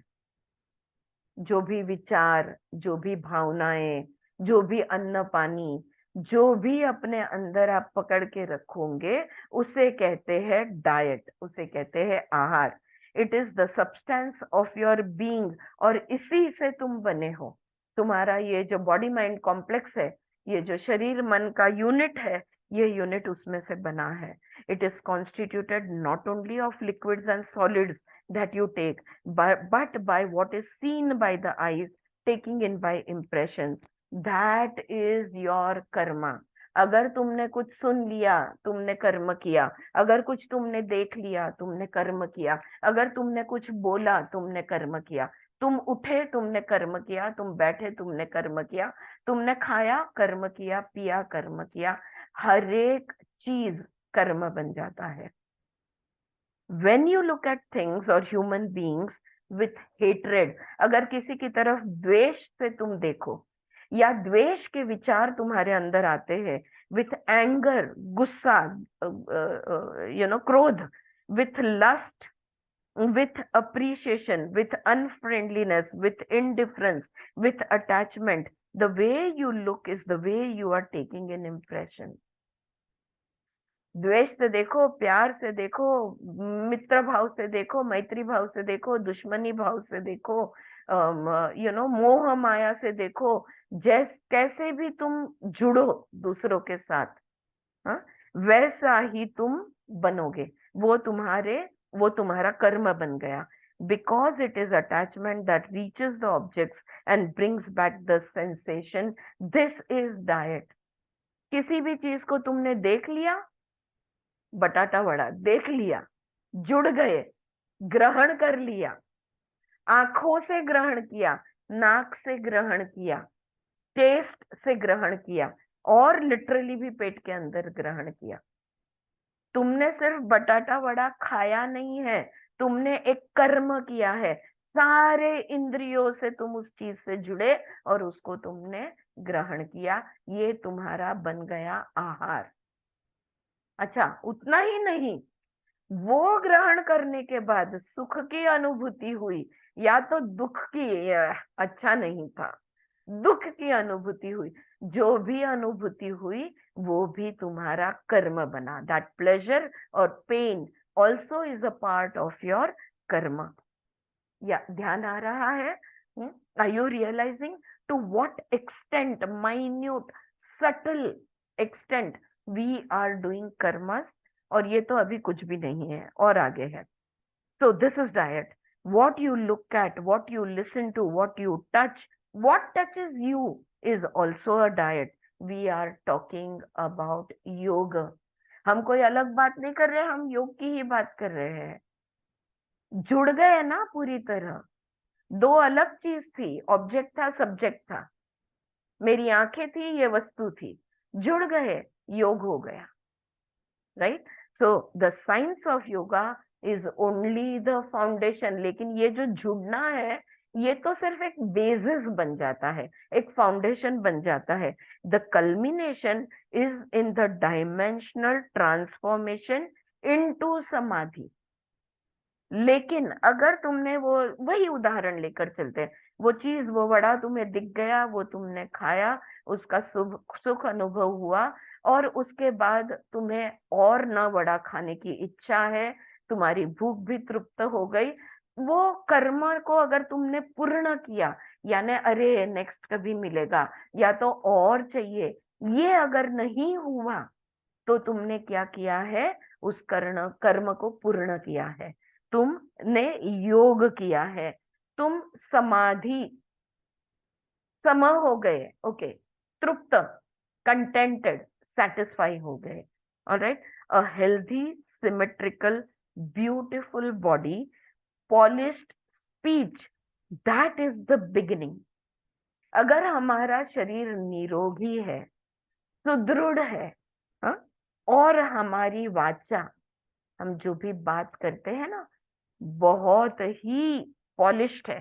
जो भी विचार, जो भी भावनाएं, जो भी अन्न पानी, जो भी अपने अंदर आप पकड़ के रखोगे, उसे कहते हैं डाइट, उसे कहते हैं आहार। It is the substance of your being, और इसी से तुम बने हो। तुम्हारा ये जो बॉडी माइंड कॉम्प्लेक्स है, ये जो शरीर मन का यूनिट है, ये यूनिट उसमें से बना है। It is constituted not only of liquids and solids that you take, but by what is seen by the eyes, taking in by impressions. That is your karma. अगर तुमने कुछ सुन लिया, तुमने कर्म किया। अगर कुछ तुमने देख लिया, तुमने कर्म किया। अगर तुमने कुछ बोला, तुमने कर्म किया। तुम उठे, तुमने कर्म किया। तुम बैठे, तुमने कर्म किया। तुमने खाया, कर्म किया। पिया, कर्म किया। हर एक चीज कर्म बन जाता है। When you look at things or human beings with hatred, अगर किसी की तरफ द्वेष से तुम देखो, या द्वेष के विचार तुम्हारे अंदर आते हैं, with anger, गुस्सा, क्रोध, with lust, with appreciation, with unfriendliness, with indifference, with attachment, the way you look is the way you are taking an impression. द्वेष से देखो, प्यार से देखो, मित्र भाव से देखो, मैत्री भाव से देखो, दुश्मनी भाव से देखो, मोह माया से देखो, कैसे भी तुम जुड़ो दूसरों के साथ, वैसा ही तुम बनोगे। वो तुम्हारा कर्म बन गया। because it is attachment that reaches the objects and brings back the sensation. This is diet. किसी भी चीज को तुमने देख लिया, बटाटा वड़ा देख लिया, जुड़ गए, ग्रहण कर लिया, आंखों से ग्रहण किया, नाक से ग्रहण किया, टेस्ट से ग्रहण किया, और लिटरली भी पेट के अंदर ग्रहण किया। तुमने सिर्फ बटाटा वड़ा खाया नहीं है, तुमने एक कर्म किया है। सारे इंद्रियों से तुम उस चीज से जुड़े और उसको तुमने ग्रहण किया। ये तुम्हारा बन गया आहार। अच्छा, उतना ही नहीं, वो ग्रहण करने के बाद सुख की अनुभूति हुई या तो दुख की, अच्छा नहीं था, दुख की अनुभूति हुई, जो भी अनुभूति हुई वो भी तुम्हारा कर्म बना। दैट प्लेजर और pain also is a part of your karma. या ध्यान आ रहा है? Are you realising to what extent, minute, subtle extent we are doing karmas? और ये तो अभी कुछ भी नहीं है, और आगे है। So this is diet. What you look at, what you listen to, what you touch, what touches you is also a diet. We are talking about yoga. हम कोई अलग बात नहीं कर रहे, हम योग की ही बात कर रहे हैं। जुड़ गए ना पूरी तरह। दो अलग चीज थी, ऑब्जेक्ट था, सब्जेक्ट था। मेरी आंखें थी, ये वस्तु थी, जुड़ गए, योग हो गया। Right? So the science of yoga is only the foundation. लेकिन ये जो जुड़ना है, ये तो सिर्फ एक बेसिस बन जाता है, एक फाउंडेशन बन जाता है। The culmination is in the dimensional transformation into समाधि। लेकिन अगर तुमने वो, वही उदाहरण लेकर चलते हैं, वो चीज, वो वड़ा तुम्हें दिख गया, वो तुमने खाया, उसका सुख अनुभव हुआ, और उसके बाद तुम्हें और ना वड़ा खाने की इच्छा है, तुम्हारी भूख भी तृप्त हो गई। वो कर्म को अगर तुमने पूर्ण किया, यानी अरे नेक्स्ट कभी मिलेगा या तो और चाहिए, ये अगर नहीं हुआ तो तुमने क्या किया है? उस कर्म को पूर्ण किया है, तुमने योग किया है, तुम समाधि, सम हो गए, ओके, तृप्त, कंटेंटेड, सेटिस्फाई हो गए। Alright? A healthy, symmetrical, beautiful body, polished speech, that is the beginning. अगर हमारा शरीर निरोगी है, सुदृढ़ है, हाँ? और हमारी वाचा, हम जो भी बात करते हैं ना, बहुत ही पॉलिश्ड है,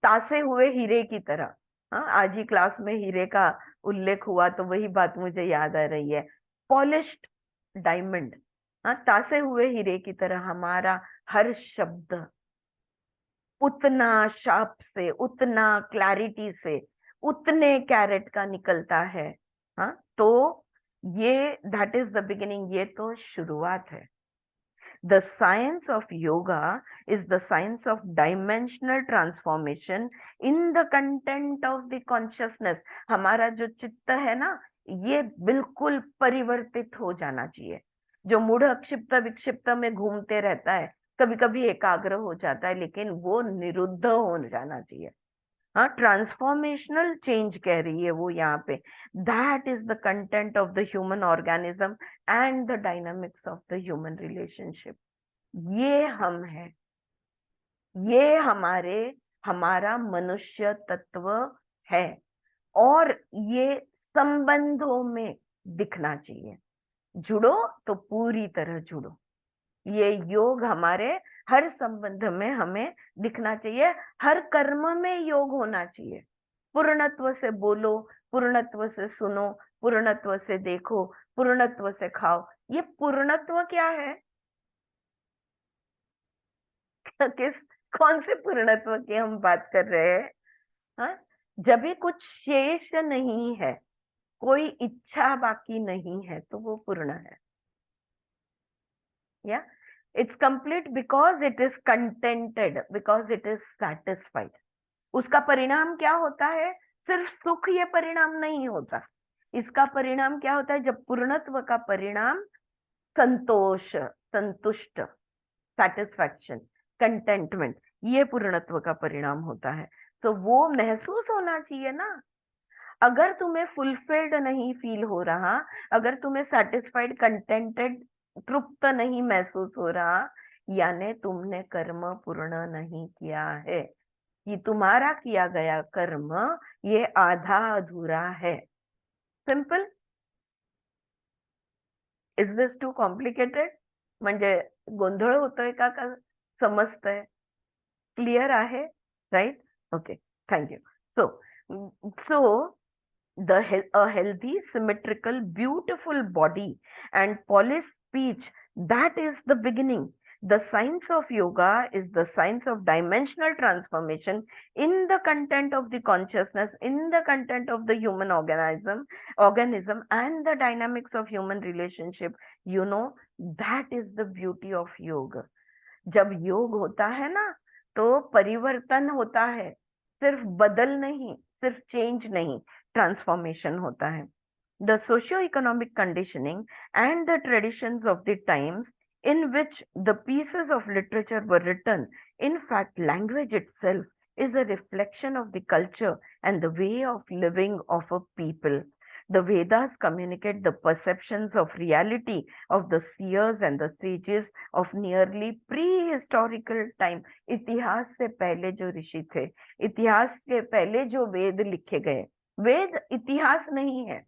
तासे हुए हीरे की तरह। हाँ, आज ही क्लास में हीरे का उल्लेख हुआ तो वही बात मुझे याद आ रही है। पॉलिश्ड डायमंड, हाँ, तासे हुए हीरे की तरह हमारा हर शब्द उतना शार्प से, उतना क्लैरिटी से, उतने कैरेट का निकलता है। हाँ, तो ये दैट इज द बिगिनिंग, ये तो शुरुआत है। The science of yoga is the science of dimensional transformation in the content of the consciousness. हमारा जो चित्त है ना, ये बिल्कुल परिवर्तित हो जाना चाहिए। जो मूढ़ क्षिप्त विक्षिप्त में घूमते रहता है, कभी कभी एकाग्र हो जाता है, लेकिन वो निरुद्ध हो जाना चाहिए। हाँ, ट्रांसफॉर्मेशनल चेंज कह रही है वो यहाँ पे। That is the content of the human organism and the dynamics of the human relationship. ये हम है, ये हमारा मनुष्य तत्व है, और ये संबंधों में दिखना चाहिए। जुड़ो तो पूरी तरह जुड़ो। ये योग हमारे हर संबंध में हमें दिखना चाहिए, हर कर्म में योग होना चाहिए। पूर्णत्व से बोलो, पूर्णत्व से सुनो, पूर्णत्व से देखो, पूर्णत्व से खाओ। ये पूर्णत्व क्या है? किस, कौन से पूर्णत्व की हम बात कर रहे हैं? हाँ, जब भी कुछ शेष नहीं है, कोई इच्छा बाकी नहीं है, तो वो पूर्ण है। या it's complete because it is contented, because it is satisfied. उसका परिणाम क्या होता है? सिर्फ सुख ये परिणाम नहीं होता। इसका परिणाम क्या होता है? जब पूर्णत्व का परिणाम संतोष, संतुष्ट, सेटिस्फैक्शन, कंटेंटमेंट, ये पूर्णत्व का परिणाम होता है। तो वो महसूस होना चाहिए ना। अगर तुम्हें फुलफिल्ड नहीं फील हो रहा, अगर तुम्हें सेटिस्फाइड, कंटेंटेड, तृप्त नहीं महसूस हो रहा, यानी तुमने कर्म पूर्ण नहीं किया है। कि तुम्हारा किया गया कर्म ये आधा अधूरा है। Simple. Is this too complicated? म्हणजे गोंधळ होतोय का समजतंय? क्लियर आहे? Right? Okay, thank you. So a healthy, symmetrical, beautiful body and polished speech, that is the beginning. The science of yoga is the science of dimensional transformation in the content of the consciousness, in the content of the human organism, and the dynamics of human relationship. You know, that is the beauty of yoga. जब योग होता है ना, तो परिवर्तन होता है, सिर्फ बदल नहीं, सिर्फ चेंज नहीं, ट्रांसफॉर्मेशन होता है. The socio-economic conditioning and the traditions of the times in which the pieces of literature were written, in fact, language itself is a reflection of the culture and the way of living of a people. The Vedas communicate the perceptions of reality of the seers and the sages of nearly prehistorical time. इतिहास से पहले जो ऋषि थे, इतिहास के पहले जो वेद लिखे गए, वेद इतिहास नहीं है,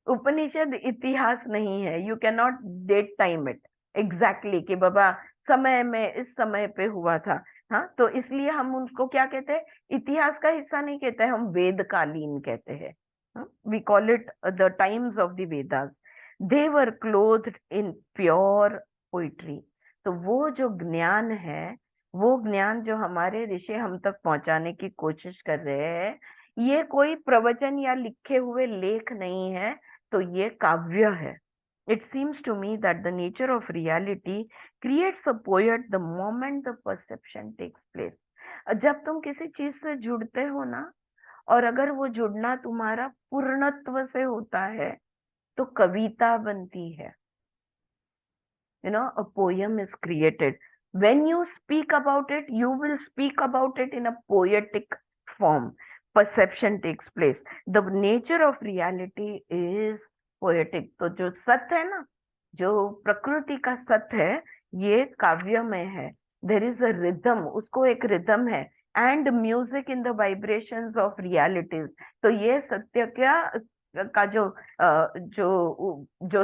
उपनिषद इतिहास नहीं है. You can not date time it exactly कि बाबा समय में इस समय पे हुआ था. हाँ, तो इसलिए हम उनको क्या कहते हैं? इतिहास का हिस्सा नहीं कहते, हम वेदकालीन कहते हैं. We call it the times of the Vedas. They were clothed in pure poetry. तो वो जो ज्ञान है, वो ज्ञान जो हमारे ऋषि हम तक पहुंचाने की कोशिश कर रहे हैं, ये कोई प्रवचन या लिखे हुए लेख नहीं है, तो ये काव्य है. It seems to me that the nature of reality creates a poet the moment the perception takes place. जब तुम किसी चीज से जुड़ते हो ना, और अगर वो जुड़ना तुम्हारा पूर्णत्व से होता है, तो कविता बनती है. You know, a poem is created. When you speak about it, you will speak about it in a poetic form. Perception takes place. The nature of reality is poetic. तो जो सत्य है ना, जो प्रकृति का सत्य है, ये काव्य में है. There is a rhythm, उसको एक rhythm है. And music in the vibrations of realities. तो ये सत्य का जो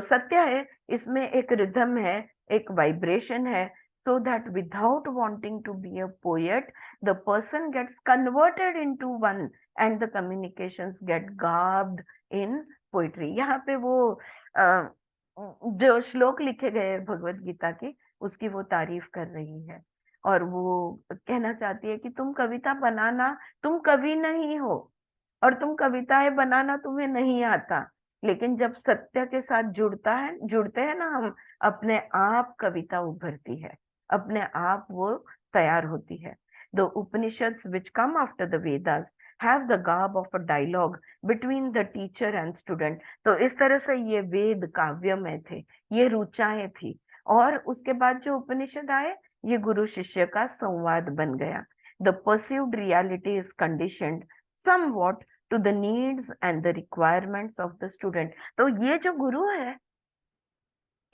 सत्य है, इसमें एक रिदम है, एक वाइब्रेशन है. So that without wanting to be a poet, the person gets converted into one and the communications get garbed in poetry. यहाँ पे वो जो श्लोक लिखे गए भगवत गीता के, उसकी वो तारीफ कर रही है, और वो कहना चाहती है कि तुम कविता बनाना, तुम कवि नहीं हो, और तुम कविताएं बनाना तुम्हें नहीं आता, लेकिन जब सत्य के साथ जुड़ते हैं ना हम, अपने आप कविता उभरती है, अपने आप वो तैयार होती है. The Upanishads which come after the Vedas have the garb of a dialogue between the teacher and student. तो इस तरह से ये वेद काव्य में थे, ये ऋचाएं थी, और उसके बाद जो उपनिषद आए, ये गुरु शिष्य का संवाद बन गया. The perceived reality is conditioned somewhat to the needs and the requirements of the student. तो ये जो गुरु है,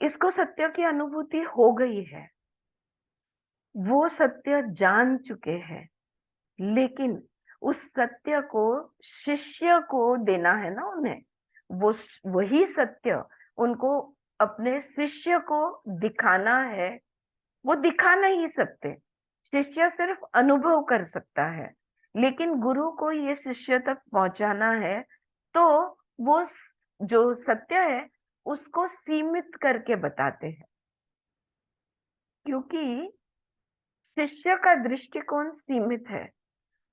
इसको सत्य की अनुभूति हो गई है, वो सत्य जान चुके हैं, लेकिन उस सत्य को शिष्य को देना है ना उन्हें. वही सत्य उनको अपने शिष्य को दिखाना है. वो दिखा नहीं सकते, शिष्य सिर्फ अनुभव कर सकता है, लेकिन गुरु को ये शिष्य तक पहुंचाना है, तो वो जो सत्य है उसको सीमित करके बताते हैं, क्योंकि शिष्य का दृष्टिकोण सीमित है,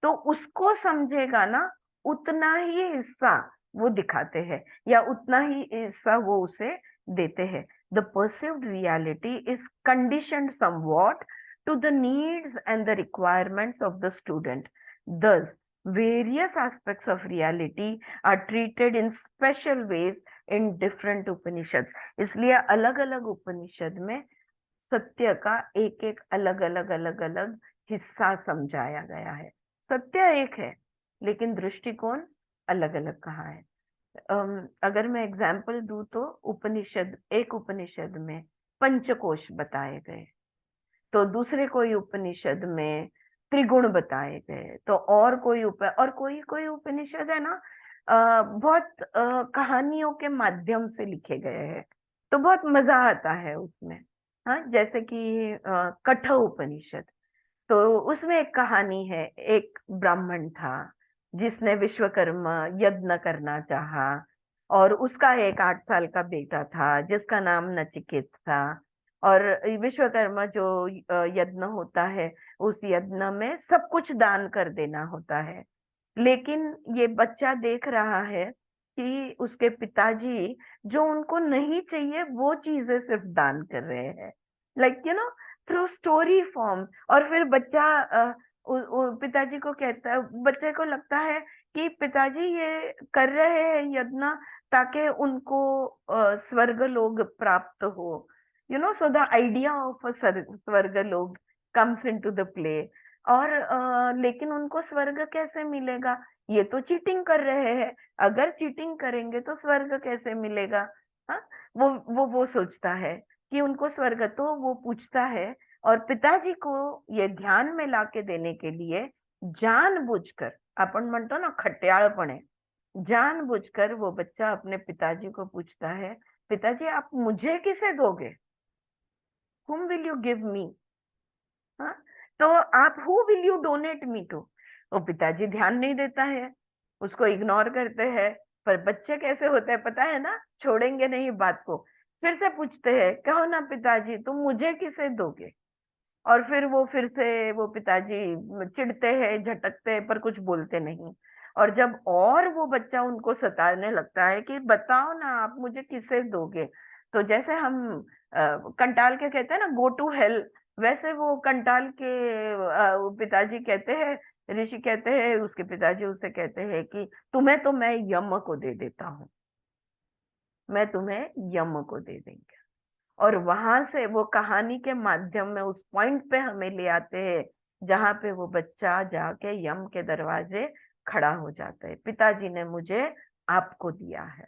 तो उसको समझेगा ना, उतना ही हिस्सा वो दिखाते हैं, या उतना ही हिस्सा वो उसे देते हैं. The perceived reality is conditioned somewhat to the needs and the requirements of the student. Thus, various aspects of reality are treated in special ways in different Upanishads. इसलिए अलग अलग उपनिषद में सत्य का एक एक अलग अलग अलग अलग हिस्सा समझाया गया है। सत्य एक है लेकिन दृष्टिकोण अलग अलग कहा है। अगर मैं एग्जाम्पल दूं तो एक उपनिषद में पंचकोश बताए गए, तो दूसरे कोई उपनिषद में त्रिगुण बताए गए, तो और कोई कोई उपनिषद है ना, बहुत कहानियों के माध्यम से लिखे गए हैं, तो बहुत मजा आता है उसमें। हाँ, जैसे कि कठ उपनिषद, तो उसमें एक कहानी है। एक ब्राह्मण था जिसने विश्वकर्मा यज्ञ करना चाहा, और उसका एक 8 साल का बेटा था जिसका नाम नचिकेत था। और विश्वकर्मा जो यज्ञ होता है, उस यज्ञ में सब कुछ दान कर देना होता है, लेकिन ये बच्चा देख रहा है कि उसके पिताजी जो उनको नहीं चाहिए वो चीजें सिर्फ दान कर रहे हैं, लाइक थ्रू स्टोरी फॉर्म। और फिर बच्चा पिताजी को कहता है, बच्चे को लगता है कि पिताजी ये कर रहे हैं यज्ञ ताकि उनको स्वर्ग लोग प्राप्त हो, so the idea of a स्वर्ग लोग कम्स इनटू द प्ले। और लेकिन उनको स्वर्ग कैसे मिलेगा, ये तो चीटिंग कर रहे हैं, अगर चीटिंग करेंगे तो स्वर्ग कैसे मिलेगा। हाँ, वो सोचता है कि उनको स्वर्ग, तो वो पूछता है, और पिताजी को ये ध्यान में लाके देने के लिए जानबूझकर, अपन म्हणतो ना खट्याळपणे, जानबूझकर वो बच्चा अपने पिताजी को पूछता है, पिताजी आप मुझे किसे दोगे, whom will you give me? हाँ, तो आप who will you donate me to. वो पिताजी ध्यान नहीं देता है, उसको इग्नोर करते हैं। पर बच्चे कैसे होते हैं पता है ना, छोड़ेंगे नहीं बात को, फिर से पूछते हैं, कहो ना पिताजी तुम मुझे किसे दोगे। और फिर से वो पिताजी चिढ़ते हैं, झटकते हैं, पर कुछ बोलते नहीं। और जब और वो बच्चा उनको सताने लगता है कि बताओ ना आप मुझे किसे दोगे, तो जैसे हम कंटाल के कहते हैं ना गो टू हेल, वैसे वो कंटाल के पिताजी कहते हैं, ऋषि कहते हैं, उसके पिताजी उससे कहते हैं कि तुम्हें तो मैं यम को दे देता हूँ, मैं तुम्हें यम को दे देंगे। और वहां से वो कहानी के माध्यम में उस पॉइंट पे हमें ले आते हैं जहां पे वो बच्चा जाके यम के दरवाजे खड़ा हो जाता है, पिताजी ने मुझे आपको दिया है।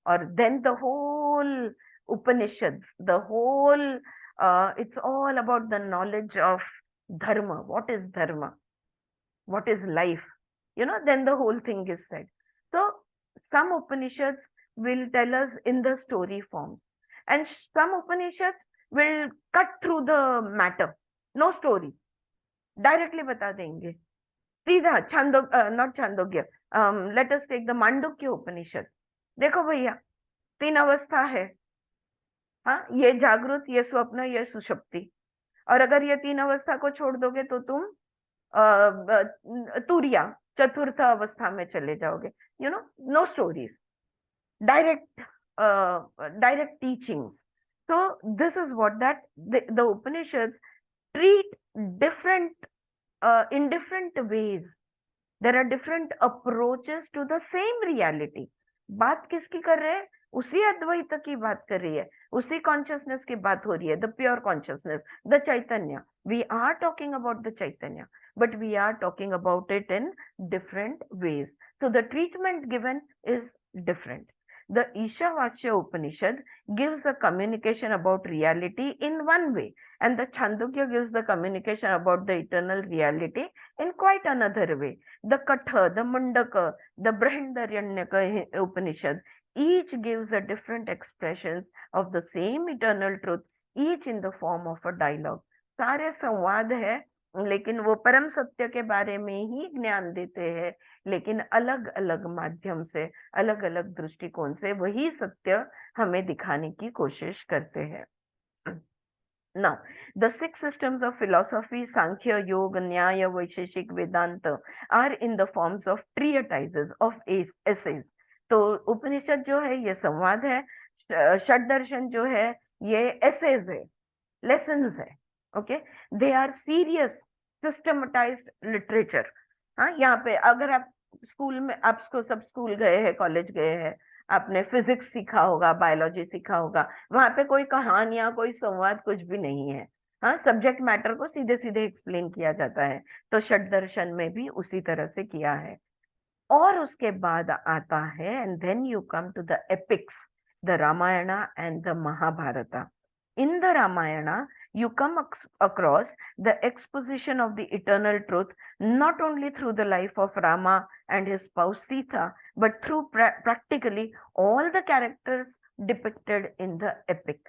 और then the whole Upanishad, the whole it's all about the knowledge of dharma, what is dharma, what is life, then the whole thing is said. So some Upanishads will tell us in the story form, and some Upanishads will cut through the matter, no story, directly बता देंगे सीधा। Not Chandogya, let us take the Mandukya Upanishad. देखो भैया, 3 अवस्था है, हाँ, ये जागृत, ये स्वप्न, ये सुषुप्ति। और अगर ये 3 अवस्था को छोड़ दोगे तो तुम तुरिया, चतुर्थ अवस्था में चले जाओगे। No stories, direct teaching. So this is what that the Upanishads treat different in different ways. There are different approaches to the same reality. बात किसकी कर रहे हैं, उसी अद्वैत की बात कर रही है, उसी कॉन्शियसनेस की बात हो रही है, the pure consciousness, the chaitanya. We are talking about the chaitanya, but we are talking about it in different ways. So the treatment given is different. The Ishavasya Upanishad gives a communication about reality in one way, and the Chandogya gives the communication about the eternal reality in quite another way. The Katha, the Mundaka, the Brihadaranyaka Upanishad, each gives a different expressions of the same eternal truth, each in the form of a dialogue. सारे संवाद है, लेकिन वो परम सत्य के बारे में ही ज्ञान देते हैं, लेकिन अलग अलग माध्यम से, अलग अलग दृष्टिकोण से वही सत्य हमें दिखाने की कोशिश करते हैं। Now, the 6 systems of philosophy, Sankhya, Yoga, Nyaya, Vaisheshik, Vedanta, are in the forms of treatises of essays. तो उपनिषद जो है ये संवाद है, षड दर्शन जो है ये एसेज है, लेसन्स है। Okay, they are serious systematised literature. हाँ, यहाँ पे अगर आप स्कूल में, आप सब स्कूल गए हैं, कॉलेज गए हैं, आपने फिजिक्स सीखा होगा, बायोलॉजी सीखा होगा, वहां पे कोई कहानियां, कोई संवाद कुछ भी नहीं है। हाँ, सब्जेक्ट मैटर को सीधे सीधे एक्सप्लेन किया जाता है। तो षट दर्शन में भी उसी तरह से किया है। और उसके बाद आता है, and then you come to the epics, the Ramayana and the Mahabharata. In the Ramayana you come across the exposition of the eternal truth, not only through the life of Rama and his spouse Sita, but through practically all the characters depicted in the epic.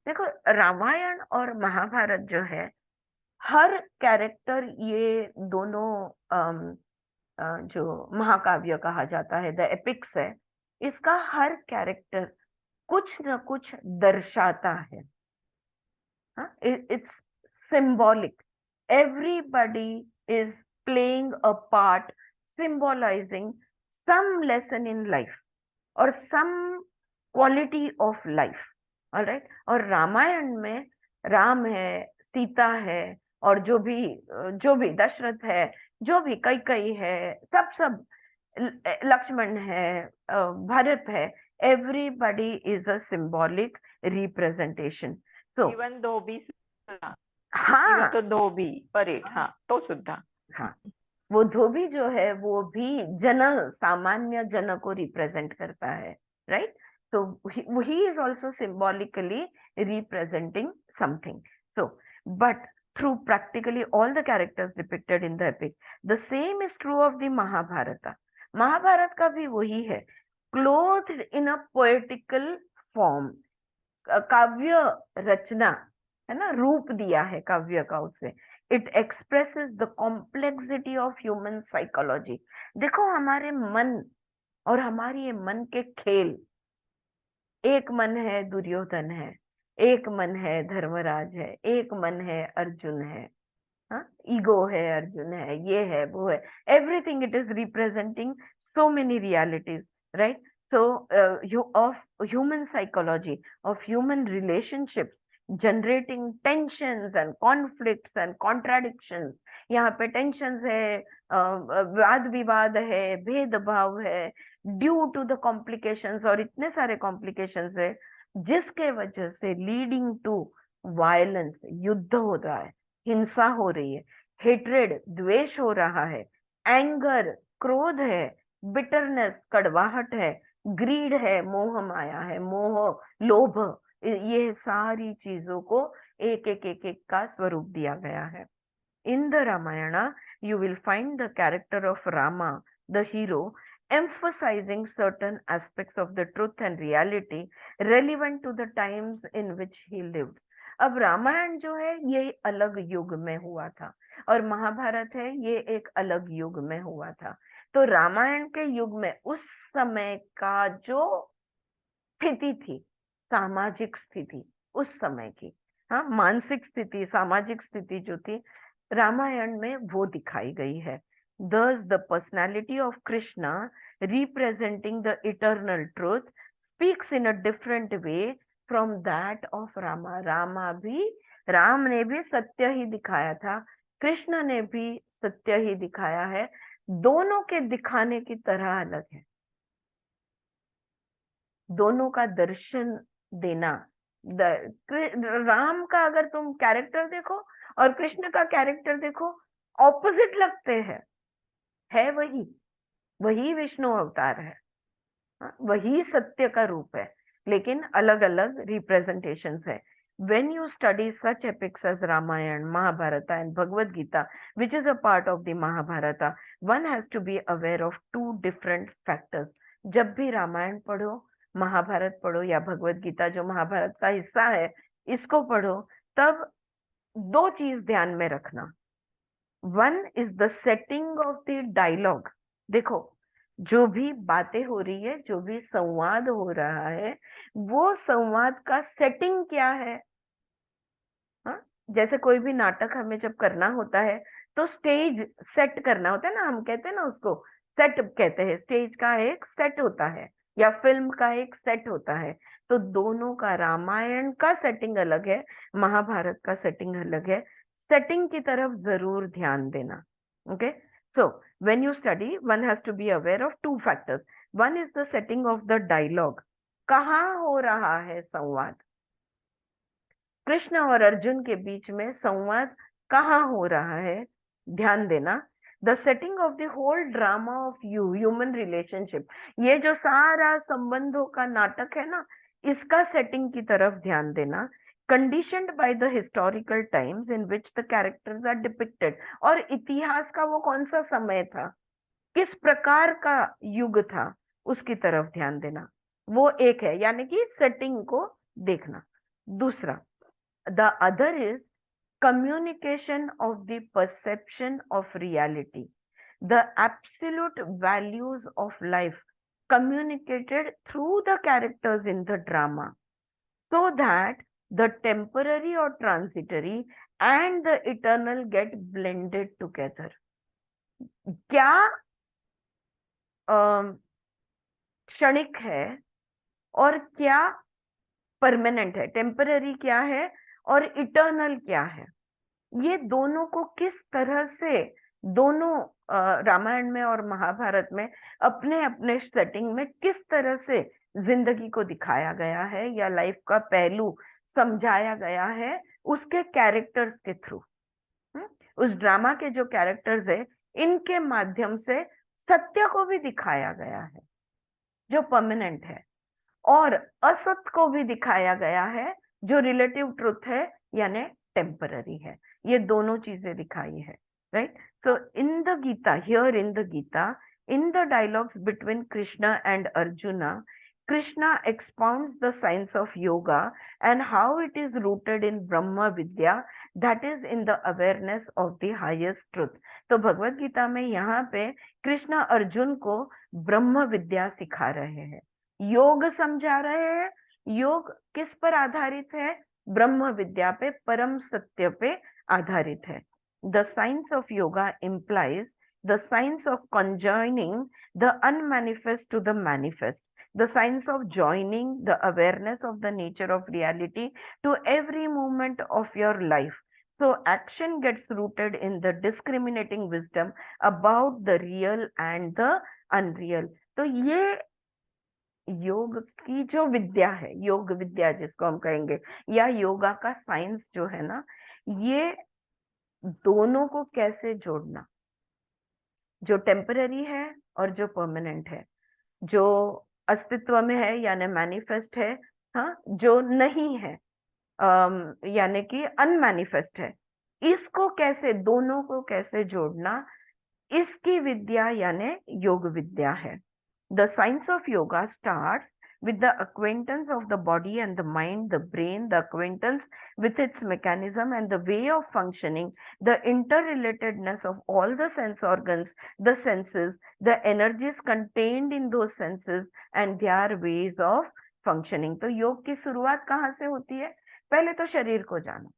देखो, रामायण और महाभारत जो है, हर character, ये दोनों जो महाकाव्य कहा जाता है, द एपिक्स है, इसका हर कैरेक्टर कुछ न कुछ दर्शाता है। It's symbolic. Everybody is playing a part, symbolizing some lesson in life or some quality of life. All right? और रामायण में राम है, सीता है, और जो भी दशरथ है, जो भी कैकेयी है, सब लक्ष्मण है, भरत है, everybody is a symbolic representation. So, even धोबी सुद्धा, हाँ, इवन तो धोबी परेड, हाँ तो सुद्धा, हाँ, वो धोबी जो है वो भी सामान्य जन को रिप्रेजेंट करता है, right? So he is also symbolically representing something. So, but through practically all the characters depicted in the epic, the same is true of the Mahabharata. Mahabharata का भी वही है, clothed in a poetical form. काव्य रचना है ना, रूप दिया है काव्य का उससे। It expresses the complexity of human psychology. देखो, हमारे मन और हमारी ये मन के खेल, एक मन है दुर्योधन है, एक मन है धर्मराज है, एक मन है अर्जुन है, हाँ, ईगो है, अर्जुन है, ये है, वो है, everything it is representing so many realities, right? So, of human psychology, of human relationships, generating tensions and conflicts and contradictions. यहाँ पे tensions है, वाद विवाद है, भेदभाव है, due to the complications, और इतने सारे complications है जिसके वजह से leading to violence, युद्ध हो रहा है, हिंसा हो रही है, हेट्रेड, द्वेष हो रहा है, एंगर, क्रोध है, बिटरनेस, कड़वाहट है, ग्रीड है, मोह माया है, मोह, लोभ, ये सारी चीजों को एक एक का स्वरूप दिया गया है। इन the Ramayana you will find the character of Rama, the hero, emphasizing certain aspects of the truth and reality relevant to the times in which he lived. अब रामायण जो है ये अलग युग में हुआ था, और महाभारत है ये एक अलग युग में हुआ था। तो रामायण के युग में उस समय का जो स्थिति थी, सामाजिक स्थिति उस समय की, हाँ, मानसिक स्थिति, सामाजिक स्थिति जो थी, रामायण में वो दिखाई गई है। Thus, the personality of Krishna, representing the eternal truth, speaks in a different way from that of Rama. Ram ने भी सत्य ही दिखाया था, कृष्ण ने भी सत्य ही दिखाया है, दोनों के दिखाने की तरह अलग है। दोनों का दर्शन देना, राम का अगर तुम कैरेक्टर देखो और कृष्ण का कैरेक्टर देखो, ऑपोजिट लगते हैं, है वही विष्णु अवतार है, वही सत्य का रूप है, लेकिन अलग अलग रिप्रेजेंटेशंस है। When you study such epics as Ramayana, Mahabharata and Bhagavad Gita, which is a part of the Mahabharata, one has to be aware of two different factors. जब भी रामायण पढ़ो, महाभारत पढ़ो, या भगवद गीता जो महाभारत का हिस्सा है इसको पढ़ो, तब दो चीज ध्यान में रखना। One is the setting of the dialogue. देखो, जो भी बातें हो रही है, जो भी संवाद हो रहा है, वो संवाद का सेटिंग क्या है। हाँ, जैसे कोई भी नाटक हमें जब करना होता है तो स्टेज सेट करना होता है ना, हम कहते हैं ना उसको सेट कहते हैं, स्टेज का एक सेट होता है या फिल्म का एक सेट होता है। तो दोनों का, रामायण का सेटिंग अलग है, महाभारत का सेटिंग अलग है। सेटिंग की तरफ जरूर ध्यान देना, okay. So when you study, one has to be aware of two factors. One is the setting of the dialogue. कहाँ हो रहा है संवाद? कृष्ण और अर्जुन के बीच में संवाद कहाँ हो रहा है? ध्यान देना. The setting of the whole drama of human relationship, ये जो सारा संबंधों का नाटक है ना, इसका सेटिंग की तरफ ध्यान देना. Conditioned by the historical times in which the characters are depicted. और इतिहास का वो कौन सा समय था, किस प्रकार का युग था, उसकी तरफ ध्यान देना. वो एक है, यानी कि सेटिंग को देखना. दूसरा, the other is communication of the perception of reality, the absolute values of life communicated through the characters in the drama, so that the temporary or transitory and the eternal get blended together. क्या क्षणिक है और क्या permanent है, temporary क्या है और eternal क्या है, ये दोनों को किस तरह से दोनों रामायण में और महाभारत में अपने अपने सेटिंग में किस तरह से जिंदगी को दिखाया गया है या लाइफ का पहलू समझाया गया है, उसके कैरेक्टर्स के थ्रू. उस ड्रामा के जो कैरेक्टर्स है, इनके माध्यम से सत्य को भी दिखाया गया है जो परमानेंट है, और असत्य को भी दिखाया गया है जो रिलेटिव ट्रुथ है यानी टेम्पररी है. ये दोनों चीजें दिखाई है, right. So in the Gita, here in the Gita, in the dialogues between Krishna and Arjuna, Krishna expounds the science of yoga and how it is rooted in Brahma Vidya, that is in the awareness of the highest truth. तो भगवत गीता में यहाँ पे कृष्णा अर्जुन को ब्रह्म विद्या सिखा रहे हैं, योग समझा रहे हैं. योग किस पर आधारित है? ब्रह्म विद्या पे, परम सत्य पे आधारित है. The science of yoga implies the science of conjoining the unmanifest to the manifest, the science of joining the awareness of the nature of reality to every moment of your life. So action gets rooted in the discriminating wisdom about the real and the unreal. तो ये योग की जो विद्या है, योग विद्या जिसको हम कहेंगे, या योगा का साइंस जो है ना, ये दोनों को कैसे जोड़ना, जो टेम्पररी है और जो परमानेंट है, जो अस्तित्व में है यानी मैनिफेस्ट है, हाँ, जो नहीं है यानी कि अनमैनिफेस्ट है, इसको कैसे, दोनों को कैसे जोड़ना, इसकी विद्या यानी योग विद्या है. The science of yoga starts with the acquaintance of the body and the mind, the brain, the acquaintance with its mechanism and the way of functioning, the interrelatedness of all the sense organs, the senses, the energies contained in those senses and their ways of functioning. तो योग की शुरुआत कहाँ से होती है? पहले तो शरीर को जानो.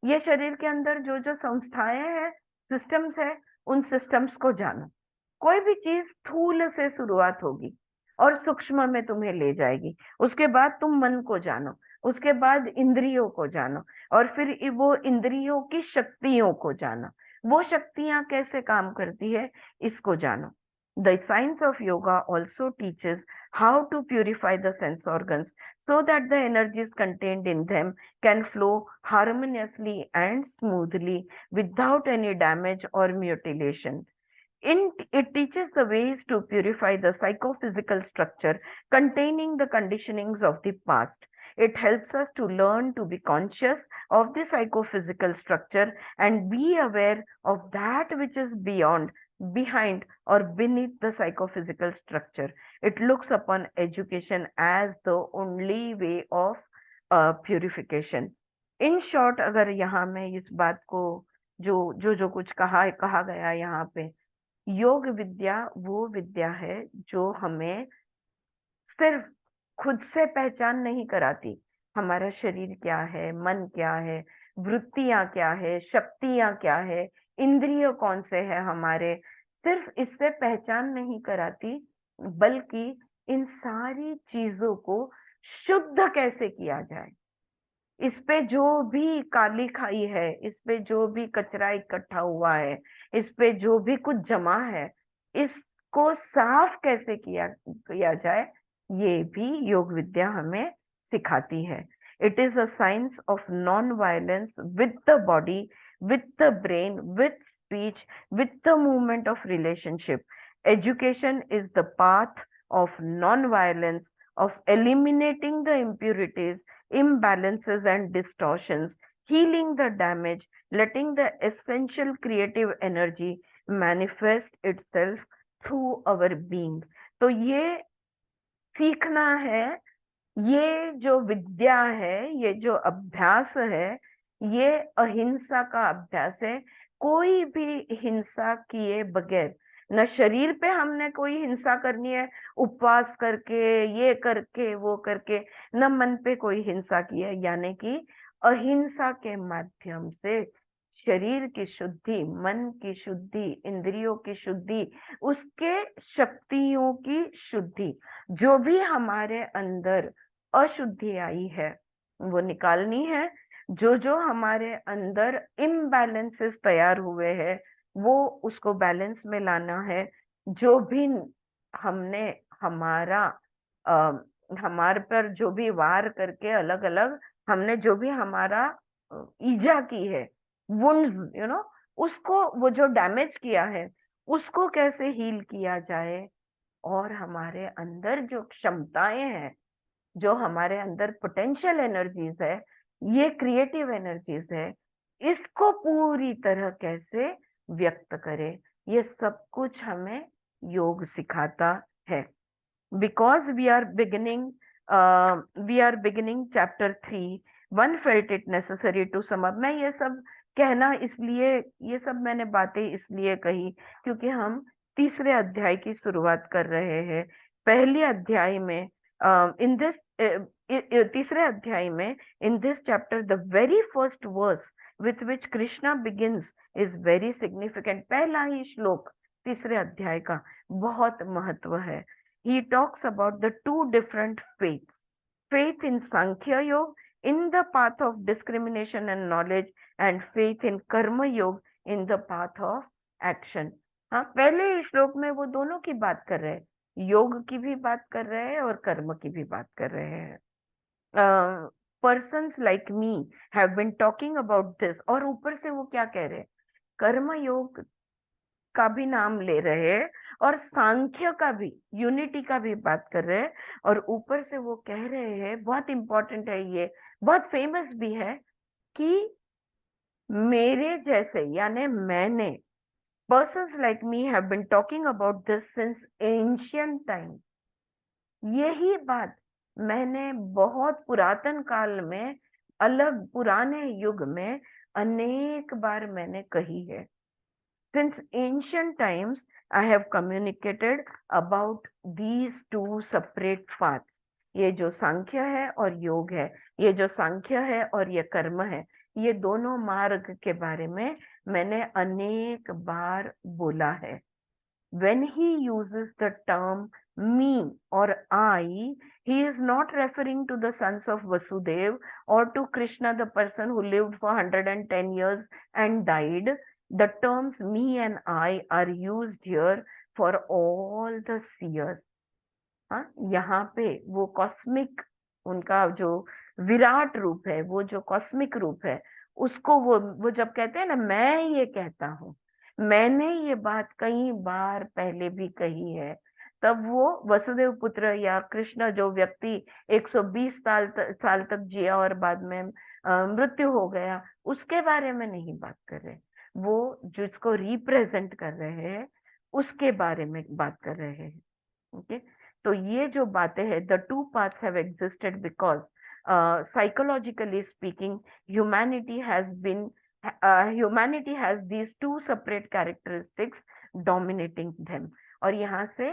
ये शरीर के अंदर जो जो संस्थाएं हैं, सिस्टम्स है, उन सिस्टम्स को जानो. कोई भी चीज स्थूल से शुरुआत होगी और सूक्ष्म में तुम्हें ले जाएगी. उसके बाद तुम मन को जानो, उसके बाद इंद्रियों को जानो, और फिर वो इंद्रियों की शक्तियों को जानो. वो शक्तियां कैसे काम करती है, इसको जानो. The science of yoga also teaches how to purify the sense organs so that the energies contained in them can flow harmoniously and smoothly without any damage or mutilation. It teaches the ways to purify the psychophysical structure containing the conditionings of the past. It helps us to learn to be conscious of the psychophysical structure and be aware of that which is beyond, behind, or beneath the psychophysical structure. It looks upon education as the only way of purification. In short, अगर यहाँ मैं इस बात को जो कुछ कहा गया यहाँ पे, योग विद्या वो विद्या है जो हमें सिर्फ खुद से पहचान नहीं कराती, हमारा शरीर क्या है, मन क्या है, वृत्तियां क्या है, शक्तियां क्या है, इंद्रिय कौन से है हमारे, सिर्फ इससे पहचान नहीं कराती, बल्कि इन सारी चीजों को शुद्ध कैसे किया जाए, इस पे जो भी काली खाई है, इस पे जो भी कचरा इकट्ठा हुआ है, इस पे जो भी कुछ जमा है, इसको साफ कैसे किया किया जाए, ये भी योग विद्या हमें सिखाती है. It is a science of non violence with the body, with the brain, with speech, with the movement of relationship. Education is the path of non-violence, of eliminating the impurities, imbalances, and distortions, healing the damage, letting the essential creative energy manifest itself through our being. तो ये सीखना है, ये जो विद्या है, ये जो अभ्यास है, ये अहिंसा का अभ्यास है. कोई भी हिंसा किए बगैर, न शरीर पे हमने कोई हिंसा करनी है उपवास करके, ये करके, वो करके, न मन पे कोई हिंसा की है. यानी कि अहिंसा के माध्यम से शरीर की शुद्धि, मन की शुद्धि, इंद्रियों की शुद्धि, उसके शक्तियों की शुद्धि, जो भी हमारे अंदर अशुद्धि आई है वो निकालनी है. जो जो हमारे अंदर इम्बैलेंसेस तैयार हुए हैं वो उसको बैलेंस में लाना है. जो भी हमने हमारा आ, हमारे पर जो भी वार करके अलग अलग हमने जो भी हमारा ईजा की है, वुंड्स उसको, वो जो डैमेज किया है उसको कैसे हील किया जाए. और हमारे अंदर जो क्षमताएं हैं, जो हमारे अंदर पोटेंशियल एनर्जीज है, ये क्रिएटिव एनर्जीज है, इसको पूरी तरह कैसे व्यक्त करें, ये सब कुछ हमें योग सिखाता है. because we are beginning chapter 3, one felt it necessary to sum up. मैं ये सब कहना इसलिए, ये सब मैंने बातें इसलिए कही क्योंकि हम तीसरे अध्याय की शुरुआत कर रहे हैं. पहले अध्याय में इन दिस तीसरे अध्याय में in this chapter the very first verse with which Krishna begins is very significant. पहला ही श्लोक तीसरे अध्याय का बहुत महत्व है. He talks about the two different faiths. Faith in Sankhya Yoga, in the path of discrimination and knowledge, and faith in Karma Yoga, in the path of action. हाँ, पहले श्लोक में वो दोनों की बात कर रहे हैं, योग की भी बात कर रहे हैं और कर्म की भी बात कर रहे हैं. Persons like me have been talking about this. और ऊपर से वो क्या कह रहे हैं, कर्म योग का भी नाम ले रहे हैं और सांख्य का भी, यूनिटी का भी बात कर रहे हैं. और ऊपर से वो कह रहे हैं, बहुत इंपॉर्टेंट है, ये बहुत फेमस भी है, कि मेरे जैसे यानी मैंने, persons like me have been talking about this since ancient time. यही बात मैंने बहुत पुरातन काल में, अलग पुराने युग में अनेक बार मैंने कही है. Since ancient times, I have communicated about these two separate paths. ये जो सांख्य है और योग है, ये जो सांख्य है और ये कर्म है, ये दोनों मार्ग के बारे में मैंने अनेक बार बोला है. When he uses the term me or I, he is not referring to the sons of Vasudev or to Krishna, the person who lived for 110 years and died. The terms me and I are used here for all the seers. हाँ, यहाँ पे वो cosmic, उनका जो विराट रूप है, वो जो कॉस्मिक रूप है, उसको वो जब कहते हैं ना, मैं ये कहता हूँ, मैंने ये बात कई बार पहले भी कही है, तब वो वसुदेव पुत्र या कृष्ण जो व्यक्ति 120 साल तक जिया और बाद में मृत्यु हो गया, उसके बारे में नहीं बात कर रहे. वो जिसको रिप्रेजेंट कर रहे हैं उसके बारे में बात कर रहे हैं. ओके, तो ये जो बातें हैं, the two paths have existed because psychologically speaking humanity has these two separate characteristics dominating them. और यहाँ से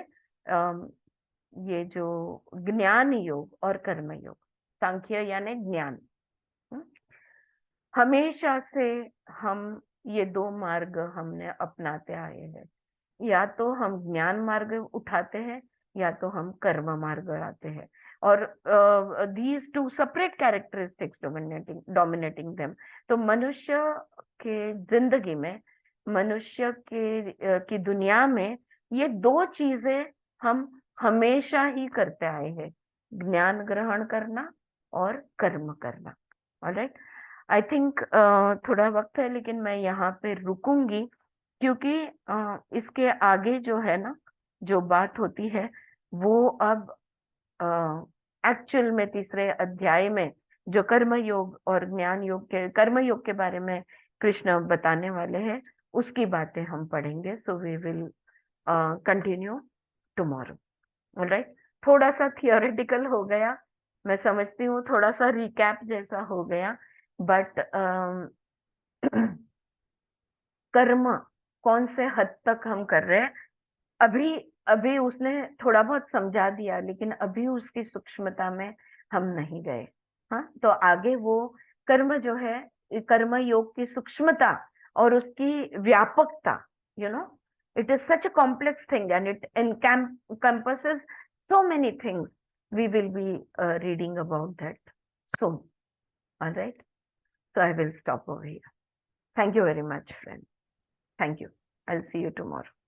ये जो ज्ञान योग और कर्म योग, सांख्य यानी ज्ञान, हमेशा से हम ये दो मार्ग हमने अपनाते आए हैं. या तो हम ज्ञान मार्ग उठाते हैं या तो हम कर्म मार्ग आते हैं, और these two separate characteristics dominating them. तो मनुष्य के जिंदगी में, मनुष्य की दुनिया में ये दो चीजें हम हमेशा ही करते आए हैं, ज्ञान ग्रहण करना और कर्म करना। ऑलराइट, आई थिंक थोड़ा वक्त है, लेकिन मैं यहाँ पे रुकूंगी, क्योंकि इसके आगे जो है ना, जो बात होती है वो अब एक्चुअल में तीसरे अध्याय में जो कर्म योग और ज्ञान योग के, कर्म योग के बारे में कृष्ण बताने वाले हैं, उसकी बातें हम पढ़ेंगे। So we will continue tomorrow. Alright, थोड़ा सा थियोरेटिकल हो गया, मैं समझती हूँ, थोड़ा सा रिकैप जैसा हो गया, बट कर्म कौन से हद तक हम कर रहे हैं, अभी अभी उसने थोड़ा बहुत समझा दिया, लेकिन अभी उसकी सूक्ष्मता में हम नहीं गए। हाँ, तो आगे वो कर्म जो है, कर्म योग की सूक्ष्मता और उसकी व्यापकता, you know, it is such a complex thing and it encompasses so many things. We will be reading about that soon. All right, so I will stop over here. Thank you very much, friend. Thank you. I'll see you tomorrow.